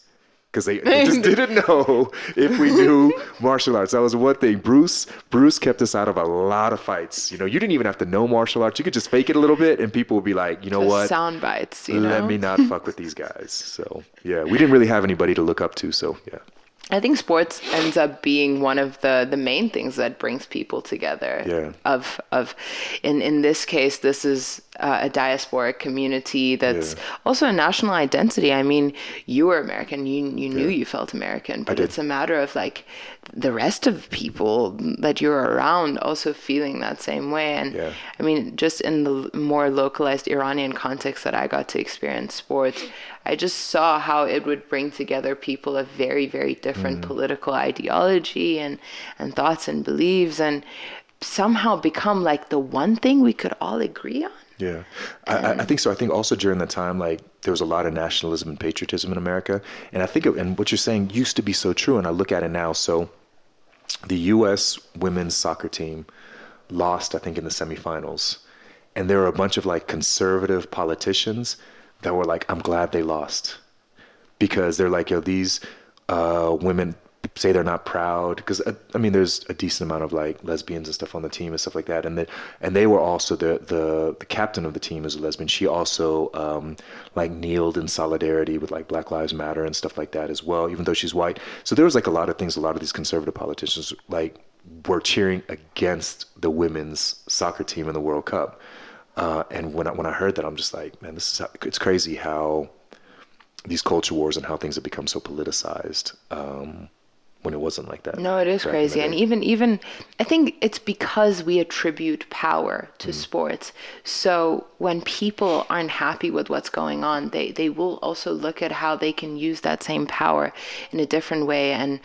Speaker 4: because they just didn't know if we knew martial arts. That was one thing. Bruce kept us out of a lot of fights. You know, you didn't even have to know martial arts. You could just fake it a little bit and people would be like, you know what?
Speaker 3: Sound bites, you know?
Speaker 4: Let me not fuck with these guys. So, yeah, we didn't really have anybody to look up to. So, yeah.
Speaker 3: I think sports ends up being one of the main things that brings people together.
Speaker 4: Yeah.
Speaker 3: In this case, this is a diasporic community that's also a national identity. I mean, you were American. You knew you felt American, but it's a matter of like the rest of people that you're around also feeling that same way. And I mean, just in the more localized Iranian context that I got to experience sports, I just saw how it would bring together people of very, very different political ideology and thoughts and beliefs, and somehow become like the one thing we could all agree on.
Speaker 4: Yeah, I think so. I think also during the time, like there was a lot of nationalism and patriotism in America. And I think, and what you're saying used to be so true. And I look at it now. So the U.S. women's soccer team lost, I think, in the semifinals. And there were a bunch of like conservative politicians that were like, I'm glad they lost, because they're like, yo, these women say they're not proud, because I mean, there's a decent amount of like lesbians and stuff on the team and stuff like that, and they were also the captain of the team is a lesbian. She also like kneeled in solidarity with like Black Lives Matter and stuff like that as well, even though she's white. So there was like a lot of things. A lot of these conservative politicians like were cheering against the women's soccer team in the World Cup. And when I heard that, I'm just like, man, it's crazy how these culture wars and how things have become so politicized when it wasn't like that.
Speaker 3: No, it is crazy. And even I think it's because we attribute power to sports. So when people aren't happy with what's going on, they will also look at how they can use that same power in a different way and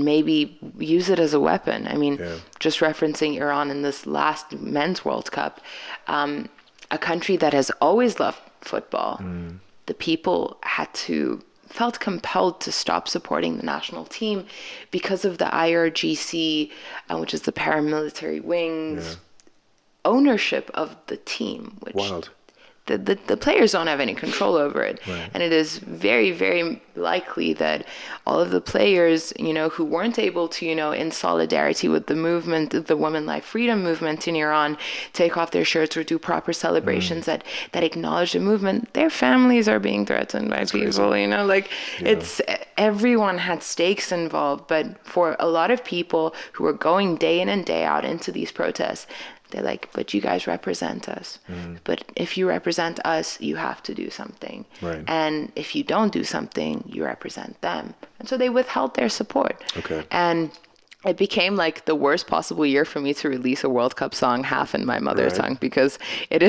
Speaker 3: maybe use it as a weapon. I mean, just referencing Iran in this last men's World Cup, a country that has always loved football, the people felt compelled to stop supporting the national team because of the IRGC, which is the paramilitary wing's ownership of the team, which
Speaker 4: wild.
Speaker 3: The players don't have any control over it. Right. And it is very, very likely that all of the players, who weren't able to, in solidarity with the movement, the Women Life Freedom movement in Iran, take off their shirts or do proper celebrations that acknowledge the movement, their families are being threatened by people, it's everyone had stakes involved. But for a lot of people who are going day in and day out into these protests, they're like, but you guys represent us. But if you represent us, you have to do something.
Speaker 4: Right.
Speaker 3: And if you don't do something, you represent them. And so they withheld their support. Okay. And it became like the worst possible year for me to release a World Cup song half in my mother tongue, because it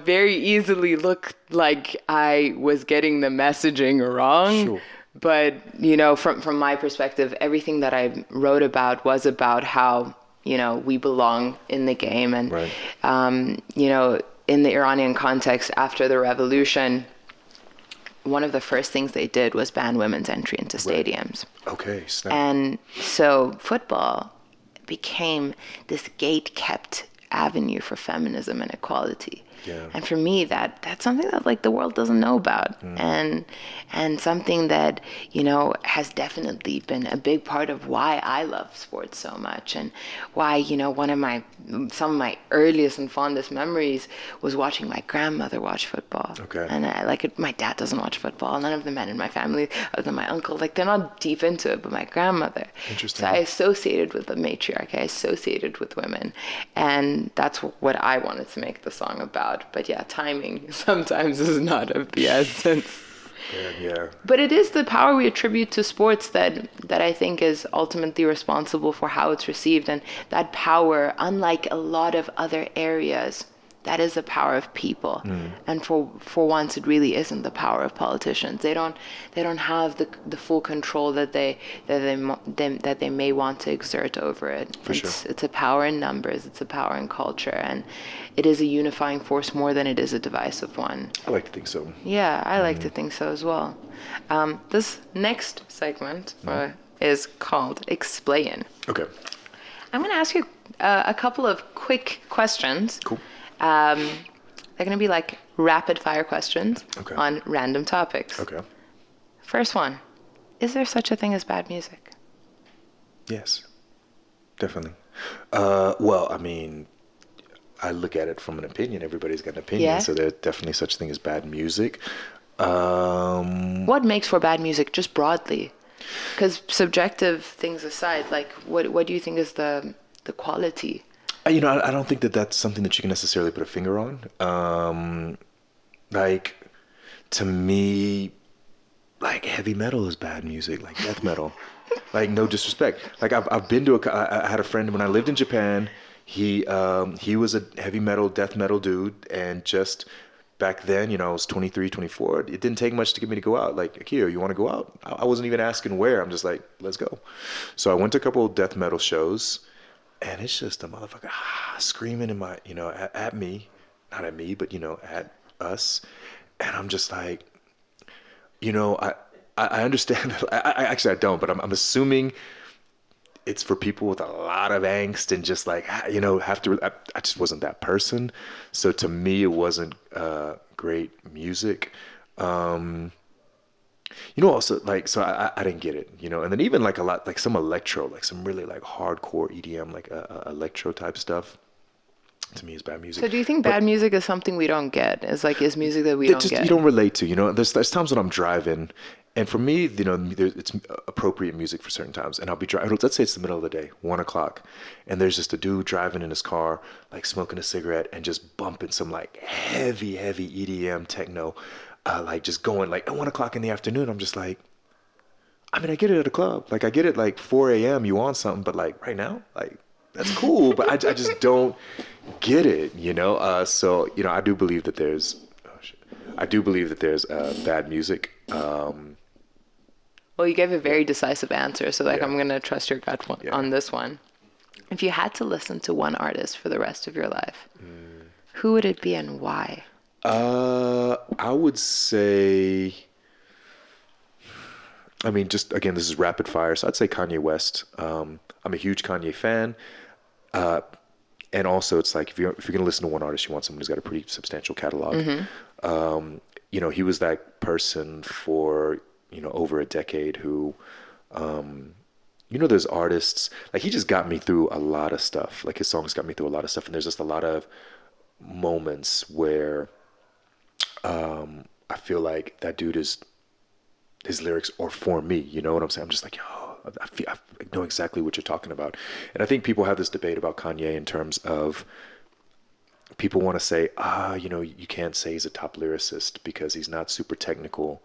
Speaker 3: very easily looked like I was getting the messaging wrong. Sure. But, from my perspective, everything that I wrote about was about how, we belong in the game. And, in the Iranian context, after the revolution, one of the first things they did was ban women's entry into stadiums.
Speaker 4: Okay, snap.
Speaker 3: And so football became this gate-kept avenue for feminism and equality. Yeah. And for me, that's something that like the world doesn't know about, and something that has definitely been a big part of why I love sports so much, and why some of my earliest and fondest memories was watching my grandmother watch football. Okay. And my dad doesn't watch football. None of the men in my family, other than my uncle, they're not deep into it, but my grandmother. Interesting. So I associated with the matriarch. I associated with women, and that's what I wanted to make the song about. But yeah, timing sometimes is not of the essence. Yeah. But it is the power we attribute to sports that I think is ultimately responsible for how it's received. And that power, unlike a lot of other areas, that is the power of people. And for once, it really isn't the power of politicians. They don't have the full control that they may want to exert over it. It's a power in numbers. It's a power in culture, and it is a unifying force more than it is a divisive one.
Speaker 4: I like to think so.
Speaker 3: Yeah, I like to think so as well. This next segment is called Explain.
Speaker 4: Okay.
Speaker 3: I'm going to ask you a couple of quick questions.
Speaker 4: Cool.
Speaker 3: They're going to be like rapid fire questions on random topics.
Speaker 4: Okay.
Speaker 3: First one, is there such a thing as bad music?
Speaker 4: Yes, definitely. Well, I mean, I look at it from an opinion. Everybody's got an opinion, so there's definitely such a thing as bad music.
Speaker 3: What makes for bad music, just broadly? Because subjective things aside, like what do you think is the quality?
Speaker 4: I don't think that that's something that you can necessarily put a finger on. Like, to me, like heavy metal is bad music, like death metal. Like, no disrespect. Like I've been to I had a friend when I lived in Japan. He was a heavy metal, death metal dude, and just back then, I was 23, 24. It didn't take much to get me to go out. Like, Akio, you want to go out? I wasn't even asking where. I'm just like, let's go. So I went to a couple of death metal shows. And it's just a motherfucker screaming in my, at me, not at me, but, at us. And I'm just like, I understand. I don't, but I'm assuming it's for people with a lot of angst and just like, have to, I just wasn't that person. So to me, it wasn't great music. Also like, so I didn't get it, and then even like a lot, like some electro, like some really like hardcore EDM, like electro type stuff, to me is bad music.
Speaker 3: So do you think bad music is something we don't get? Is music that we don't get?
Speaker 4: You don't relate to, there's times when I'm driving, and for me, it's appropriate music for certain times, and I'll be driving, let's say it's the middle of the day, 1:00, and there's just a dude driving in his car, like smoking a cigarette and just bumping some like heavy EDM techno. Like just going like at 1:00 in the afternoon, I'm just like, I mean, I get it at a club. Like I get it like 4 a.m. you want something, but like right now, like that's cool. But I just don't get it, So, I do believe that there's, bad music.
Speaker 3: Well, you gave a very decisive answer. So I'm going to trust your gut on this one. If you had to listen to one artist for the rest of your life, who would it be and why?
Speaker 4: I would say, I mean, just again, this is rapid fire, so I'd say Kanye West. I'm a huge Kanye fan, and also it's like if you're gonna listen to one artist, you want someone who's got a pretty substantial catalog. He was that person for over a decade who, there's artists like he just got me through a lot of stuff. Like his songs got me through a lot of stuff, and there's just a lot of moments where I feel like that dude his lyrics are for me, you know what I'm saying? I'm just like, I know exactly what you're talking about. And I think people have this debate about Kanye in terms of people want to say, you can't say he's a top lyricist because he's not super technical.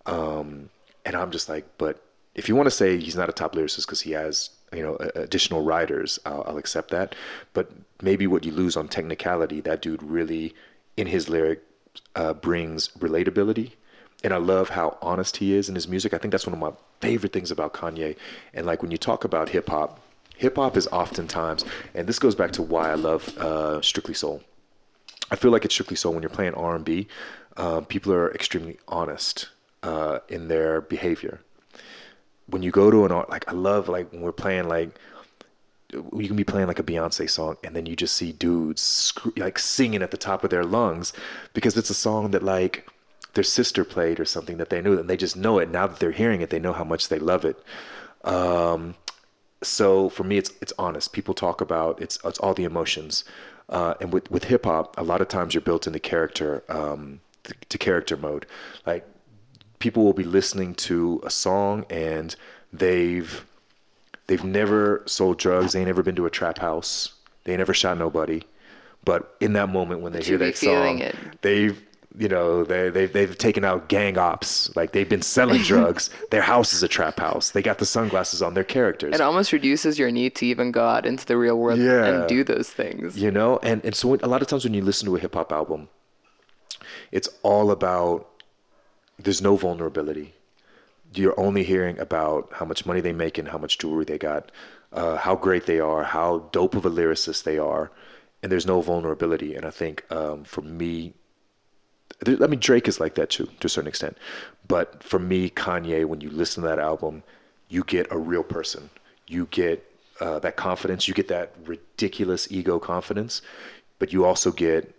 Speaker 4: And I'm just like, but if you want to say he's not a top lyricist because he has, additional writers, I'll accept that. But maybe what you lose on technicality, that dude really, in his lyric, brings relatability. And I love how honest he is in his music. I think that's one of my favorite things about Kanye. And like when you talk about hip hop is oftentimes, and this goes back to why I love Strictly Soul. I feel like it's Strictly Soul when you're playing R&B, people are extremely honest in their behavior. When you go to I love like when we're playing like, you can be playing like a Beyonce song and then you just see dudes like singing at the top of their lungs because it's a song that like their sister played or something that they knew, and they just know it. Now that they're hearing it, they know how much they love it. So for me, it's honest. People talk about it's all the emotions. And with hip hop, a lot of times you're built into character, to character mode. Like people will be listening to a song and they've never sold drugs. They ain't never been to a trap house. They ain't never shot nobody. But in that moment when they hear that song, You know, they've taken out gang ops. Like, they've been selling drugs. Their house is a trap house. They got the sunglasses on. Their characters.
Speaker 3: It almost reduces your need to even go out into the real world and do those things.
Speaker 4: You know, and so a lot of times when you listen to a hip hop album, it's all about, there's no vulnerability. You're only hearing about how much money they make and how much jewelry they got, how great they are, how dope of a lyricist they are, and there's no vulnerability. And I think for me, I mean, Drake is like that too, to a certain extent. But for me, Kanye, when you listen to that album, you get a real person. You get that confidence. You get that ridiculous ego confidence, but you also get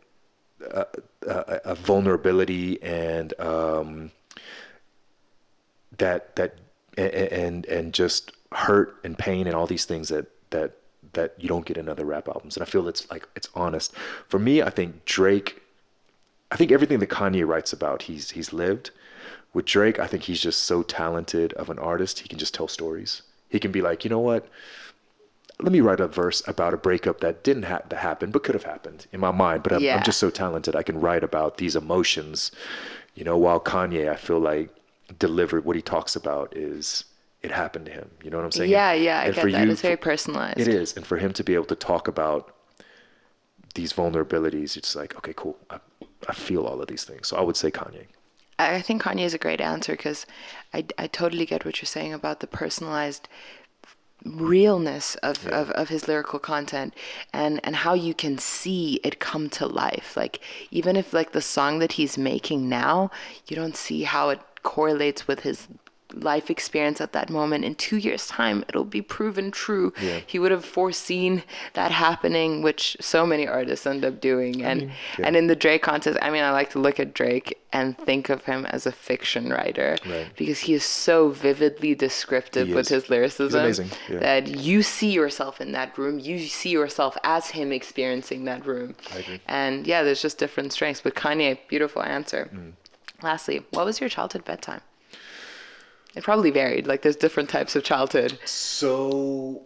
Speaker 4: a vulnerability and and just hurt and pain and all these things that you don't get in other rap albums. And I feel it's honest. For me, I think everything that Kanye writes about, he's lived. With Drake, I think he's just so talented of an artist. He can just tell stories. He can be like, you know what? Let me write a verse about a breakup that didn't happen, but could have happened in my mind. But I'm just so talented. I can write about these emotions, you know, while Kanye, I feel like, delivered what he talks about is it happened to him. You know what I'm saying?
Speaker 3: Yeah, I get that. It's very personalized.
Speaker 4: It is. And for him to be able to talk about these vulnerabilities, it's like, okay, cool. I feel all of these things. So I would say Kanye.
Speaker 3: I think Kanye is a great answer because I totally get what you're saying about the personalized realness of his lyrical content and how you can see it come to life. Like, even if like the song that he's making now, you don't see how it correlates with his life experience at that moment. In 2 years' time, it'll be proven true. He would have foreseen that happening, which so many artists end up doing. And in the Drake contest, I mean, I like to look at Drake and think of him as a fiction writer because he is so vividly descriptive with his lyricism that you see yourself in that room. You see yourself as him experiencing that room.
Speaker 4: I agree.
Speaker 3: And there's just different strengths. But Kanye, beautiful answer. Lastly, what was your childhood bedtime? It probably varied. Like, there's different types of childhood.
Speaker 4: So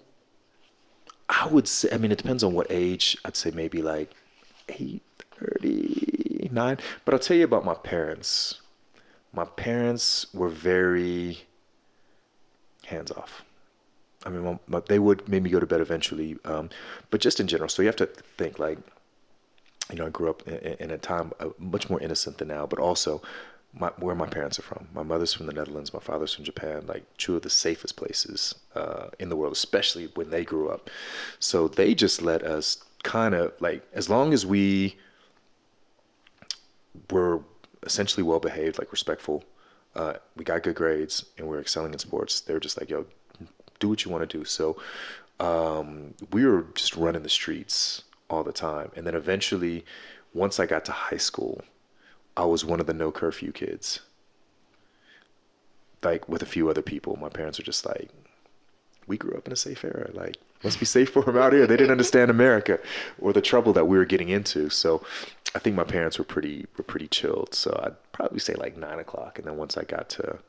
Speaker 4: I would say, I mean, it depends on what age. I'd say maybe like 8:30, 9. But I'll tell you about my parents. My parents were very hands off. I mean, they would make me go to bed eventually. But just in general. So you have to think, like, you know, I grew up in a time much more innocent than now, but also where my parents are from. My mother's from the Netherlands. My father's from Japan. Like, two of the safest places in the world, especially when they grew up. So they just let us kind of, like, as long as we were essentially well behaved, like respectful, we got good grades, and we were excelling in sports. They were just like, yo, do what you want to do. So we were just running the streets all the time. And then eventually, once I got to high school, I was one of the no curfew kids. Like, with a few other people, my parents were just like, we grew up in a safe era. Like, must be safe for them out here. They didn't understand America or the trouble that we were getting into. So I think my parents were pretty chilled. So I'd probably say like 9 o'clock. And then once I got to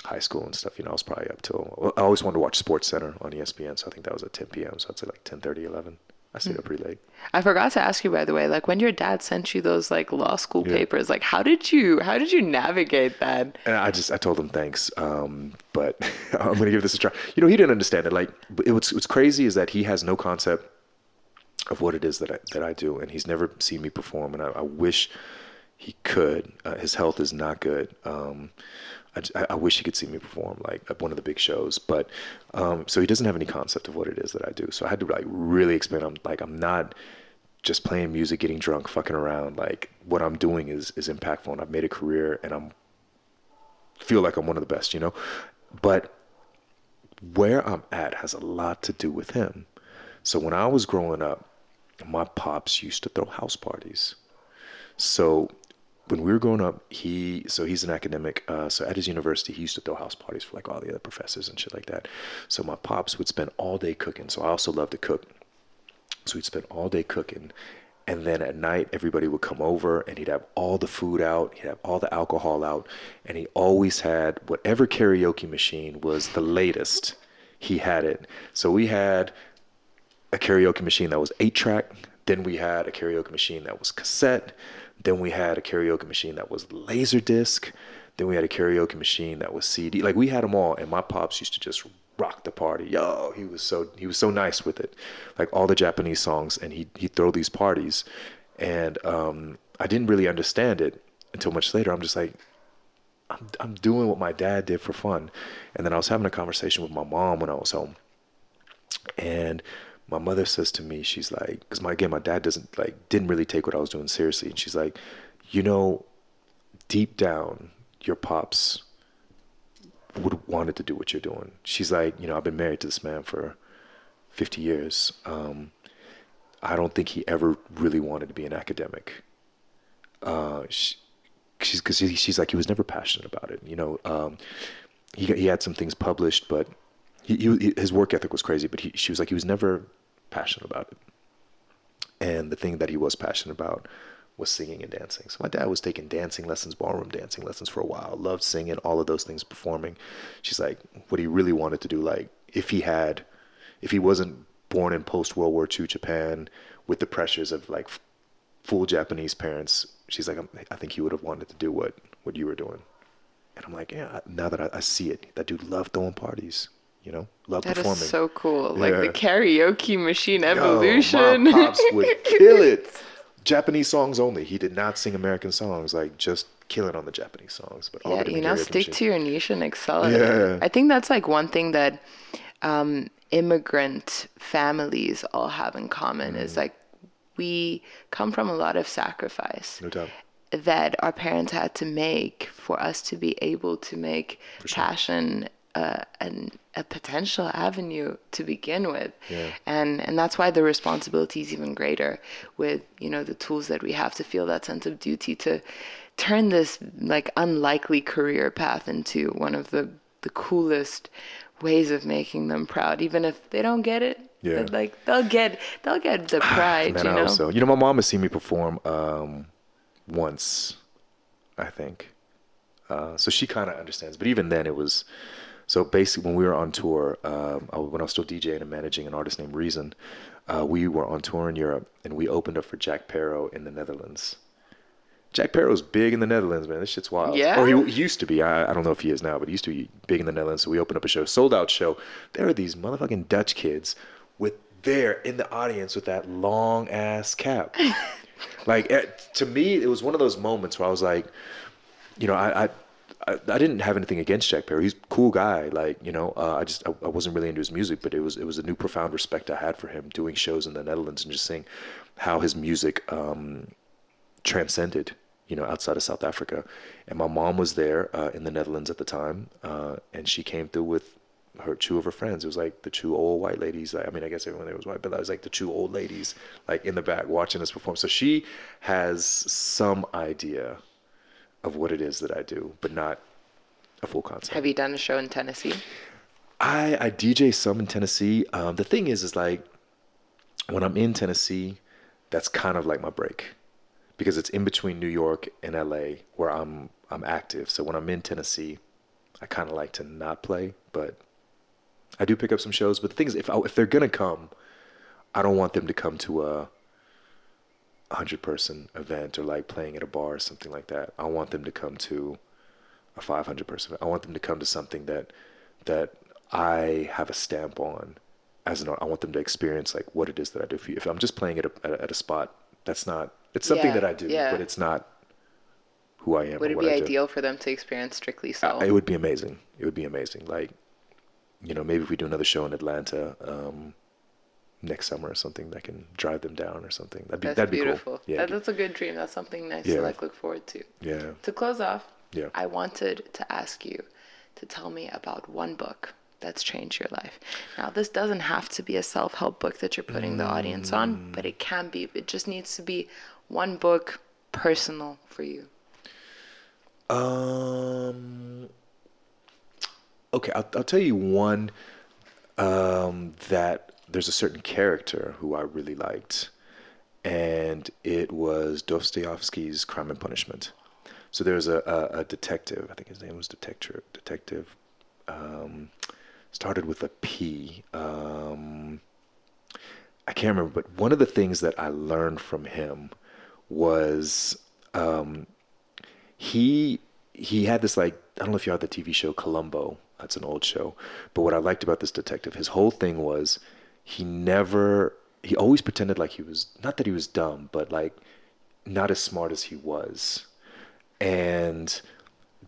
Speaker 4: high school and stuff, you know, I was probably up till, well, I always wanted to watch Sports Center on ESPN. So I think that was at 10 p.m. So I'd say like 10:30, 11. I stayed up pretty late. I
Speaker 3: forgot to ask you, by the way, like, when your dad sent you those like law school papers, like, how did you navigate that?
Speaker 4: And I told him thanks, but I'm gonna give this a try. You know, he didn't understand it. Like, what's crazy is that he has no concept of what it is that I do, and he's never seen me perform. And I wish he could. His health is not good. I wish he could see me perform, like, at one of the big shows, but so he doesn't have any concept of what it is that I do. So I had to, like, really explain. I'm not just playing music, getting drunk, fucking around. Like, what I'm doing is impactful, and I've made a career, and I feel like I'm one of the best, you know. But where I'm at has a lot to do with him. So when I was growing up, my pops used to throw house parties. So when we were growing up, he's an academic. So at his university, he used to throw house parties for like all the other professors and shit like that. So my pops would spend all day cooking. So I also love to cook. So he'd spend all day cooking. And then at night, everybody would come over, and he'd have all the food out. He'd have all the alcohol out. And he always had whatever karaoke machine was the latest, he had it. So we had a karaoke machine that was 8-track. Then we had a karaoke machine that was cassette. Then we had a karaoke machine that was laser disc. Then we had a karaoke machine that was CD. Like, we had them all, and my pops used to just rock the party. Yo, he was so nice with it. Like, all the Japanese songs, and he'd throw these parties. And I didn't really understand it until much later. I'm just like, I'm doing what my dad did for fun. And then I was having a conversation with my mom when I was home. And my mother says to me, she's like, because my dad didn't really take what I was doing seriously. And she's like, deep down, your pops would wanted to do what you're doing. She's like, I've been married to this man for 50 years. I don't think he ever really wanted to be an academic. She's like, he was never passionate about it. He had some things published, but his work ethic was crazy, but she was like, he was never passionate about it. And the thing that he was passionate about was singing and dancing. So my dad was taking dancing lessons, ballroom dancing lessons for a while, loved singing, all of those things, performing. She's like, what he really wanted to do, like, if he wasn't born in post-World War II Japan with the pressures of like full Japanese parents, she's like, I think he would have wanted to do what you were doing. And I'm like, yeah, now that I see it, that dude loved throwing parties. Love performing.
Speaker 3: That is so cool.
Speaker 4: Yeah.
Speaker 3: Like the karaoke machine evolution.
Speaker 4: My pops would kill it. Japanese songs only. He did not sing American songs, like just kill it on the Japanese songs. But
Speaker 3: Yeah, stick to your niche and excel.
Speaker 4: Yeah.
Speaker 3: I think that's like one thing that immigrant families all have in common is like we come from a lot of sacrifice.
Speaker 4: No doubt.
Speaker 3: That our parents had to make for us to be able to make passion and a potential avenue to begin with.
Speaker 4: Yeah.
Speaker 3: And that's why the responsibility is even greater with, the tools that we have to feel that sense of duty to turn this like unlikely career path into one of the coolest ways of making them proud, even if they don't get it.
Speaker 4: Yeah.
Speaker 3: Like they'll get the pride,
Speaker 4: Man, I hope so. My mom has seen me perform once, I think. So she kind of understands. But even then it was, so basically when we were on tour, when I was still DJing and managing an artist named Reason, we were on tour in Europe and we opened up for Jack Parrow in the Netherlands. Jack Parrow's big in the Netherlands, man. This shit's wild.
Speaker 3: Yeah.
Speaker 4: Or he used to be. I don't know if he is now, but he used to be big in the Netherlands. So we opened up a show, sold out show. There are these motherfucking Dutch kids in the audience with that long ass cap. Like, to me, it was one of those moments where I was like, I didn't have anything against Jack Parrow. He's a cool guy. Like, I wasn't really into his music, but it was a new profound respect I had for him doing shows in the Netherlands and just seeing how his music transcended, outside of South Africa. And my mom was there in the Netherlands at the time, and she came through with two of her friends. It was like the two old white ladies. I mean, I guess everyone there was white, but I was like the two old ladies, like in the back watching us perform. So she has some idea of what it is that I do, but not a full concept.
Speaker 3: Have you done a show in Tennessee?
Speaker 4: I DJ some in Tennessee. The thing is like when I'm in Tennessee, that's kind of like my break because it's in between New York and LA where I'm active. So when I'm in Tennessee, I kind of like to not play, but I do pick up some shows. But the thing is, if they're gonna come, I don't want them to come to a 100-person event or like playing at a bar or something like that. I want them to come to a 500-person. I want them to come to something that I have a stamp on as an art. I want them to experience like what it is that I do for you. If I'm just playing at a spot, that's not. It's something that I do, but it's not who I am.
Speaker 3: Would it be ideal for them to experience Strictly Soul?
Speaker 4: It would be amazing. It would be amazing. Like, maybe if we do another show in Atlanta next summer or something, that can drive them down or something. That'd be
Speaker 3: beautiful.
Speaker 4: Cool. Yeah,
Speaker 3: that's a good dream. That's something nice to like look forward to.
Speaker 4: Yeah.
Speaker 3: To close off,
Speaker 4: yeah,
Speaker 3: I wanted to ask you to tell me about one book that's changed your life. Now, this doesn't have to be a self-help book that you're putting the audience on, but it can be. It just needs to be one book personal for you.
Speaker 4: Okay, I'll tell you one that there's a certain character who I really liked, and it was Dostoevsky's Crime and Punishment. So there's a detective, I think his name was Detective, started with a P. I can't remember, but one of the things that I learned from him was he had this, like, I don't know if you had the TV show Columbo. That's an old show. But what I liked about this detective, his whole thing was he always pretended like he was, not that he was dumb, but like not as smart as he was. And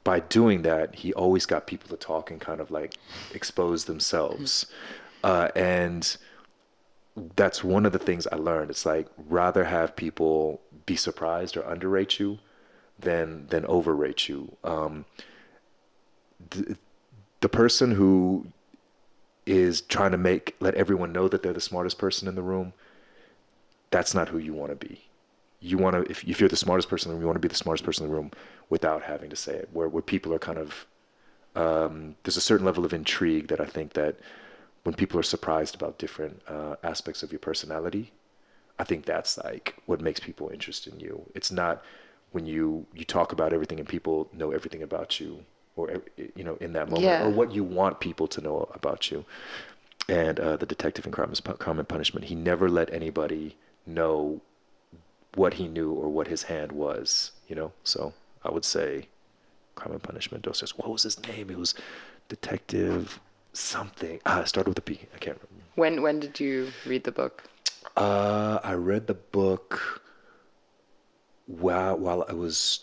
Speaker 4: by doing that, he always got people to talk and kind of like expose themselves. And that's one of the things I learned. It's like, rather have people be surprised or underrate you than overrate you. The person who is trying to let everyone know that they're the smartest person in the room, that's not who you want to be. You want to, if you're the smartest person in the room, you want to be the smartest person in the room without having to say it, where people are kind of, there's a certain level of intrigue that I think that when people are surprised about different aspects of your personality, I think that's like what makes people interested in you. It's not when you talk about everything and people know everything about you, or, you know, in that moment, or what you want people to know about you. And the detective in Crime and Punishment, he never let anybody know what he knew or what his hand was, you know? So I would say Crime and Punishment. What was his name? It was Detective something. It started with a P. I can't remember.
Speaker 3: When did you read the book?
Speaker 4: I read the book while I was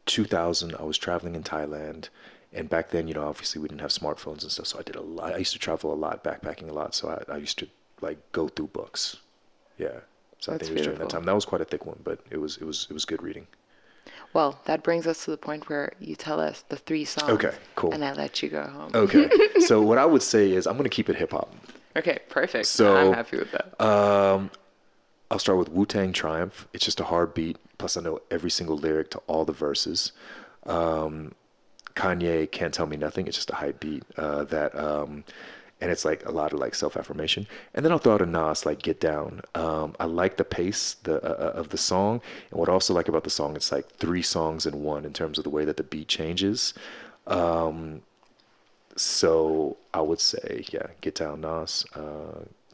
Speaker 4: 2000. I was traveling in Thailand, and back then, you know, obviously we didn't have smartphones and stuff, so I did a lot. I used to travel a lot, backpacking a lot, so I used to like go through books. Yeah, so I think it was during that time. That was quite a thick one, but it was good reading.
Speaker 3: Well, that brings us to the point where you tell us the 3 songs.
Speaker 4: Okay, cool.
Speaker 3: And I let you go home.
Speaker 4: Okay, so what I would say is I'm going to keep it hip hop.
Speaker 3: Okay, perfect.
Speaker 4: So
Speaker 3: I'm happy with that.
Speaker 4: I'll start with Wu-Tang Triumph. It's just a hard beat. Plus, I know every single lyric to all the verses. Kanye, Can't Tell Me Nothing. It's just a hype beat. And it's like a lot of like self-affirmation. And then I'll throw out a Nas, like Get Down. I like the pace of the song. And what I also like about the song, it's like 3 songs in one in terms of the way that the beat changes. So I would say, yeah, Get Down, Nas.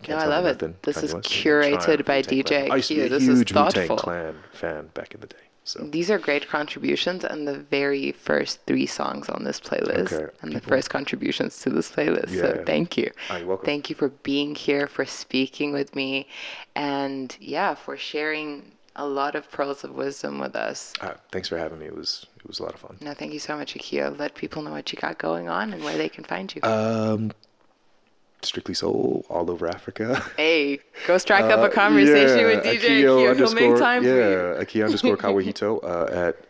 Speaker 3: I love it. This is curated by DJ Akio. This is thoughtful.
Speaker 4: Wu-Tang Clan fan back in the day. So
Speaker 3: these are great contributions, and the very first 3 songs on this playlist, and the first contributions to this playlist. Yeah. So thank you.
Speaker 4: You're welcome.
Speaker 3: Thank you for being here, for speaking with me, and for sharing a lot of pearls of wisdom with us.
Speaker 4: Thanks for having me. It was a lot of fun.
Speaker 3: No, thank you so much, Akio. Let people know what you got going on and where they can find you.
Speaker 4: Strictly Soul all over Africa.
Speaker 3: Hey, go strike up a conversation with DJ Akio. He'll make time for you.
Speaker 4: Akio _Kawahito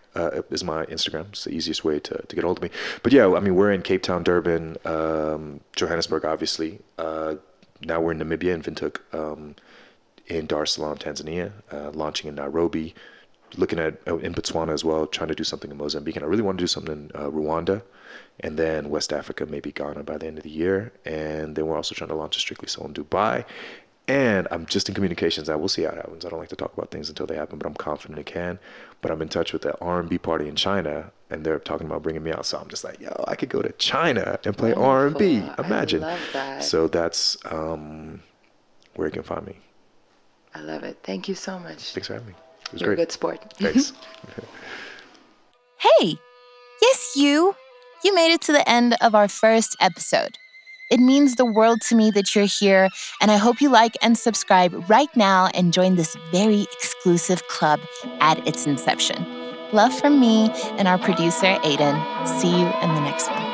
Speaker 4: is my Instagram. It's the easiest way to get hold of me. But yeah, I mean, we're in Cape Town, Durban, Johannesburg, obviously. Now we're in Namibia and Windhoek, in Dar es Salaam, Tanzania, launching in Nairobi, looking at in Botswana as well, trying to do something in Mozambique. And I really want to do something in Rwanda. And then West Africa, maybe Ghana by the end of the year. And then we're also trying to launch a Strictly Soul in Dubai. And I'm just in communications. I will see how it happens. I don't like to talk about things until they happen, but I'm confident it can. But I'm in touch with the R&B party in China, and they're talking about bringing me out. So I'm just like, yo, I could go to China and play R&B. Imagine.
Speaker 3: I love that.
Speaker 4: So that's where you can find me.
Speaker 3: I love it. Thank you so much.
Speaker 4: Thanks for having me. It was
Speaker 3: You're
Speaker 4: great.
Speaker 3: a good sport.
Speaker 4: Thanks.
Speaker 1: Hey! Yes, you! You made it to the end of our first episode. It means the world to me that you're here, and I hope you like and subscribe right now and join this very exclusive club at its inception. Love from me and our producer, Aiden. See you in the next one.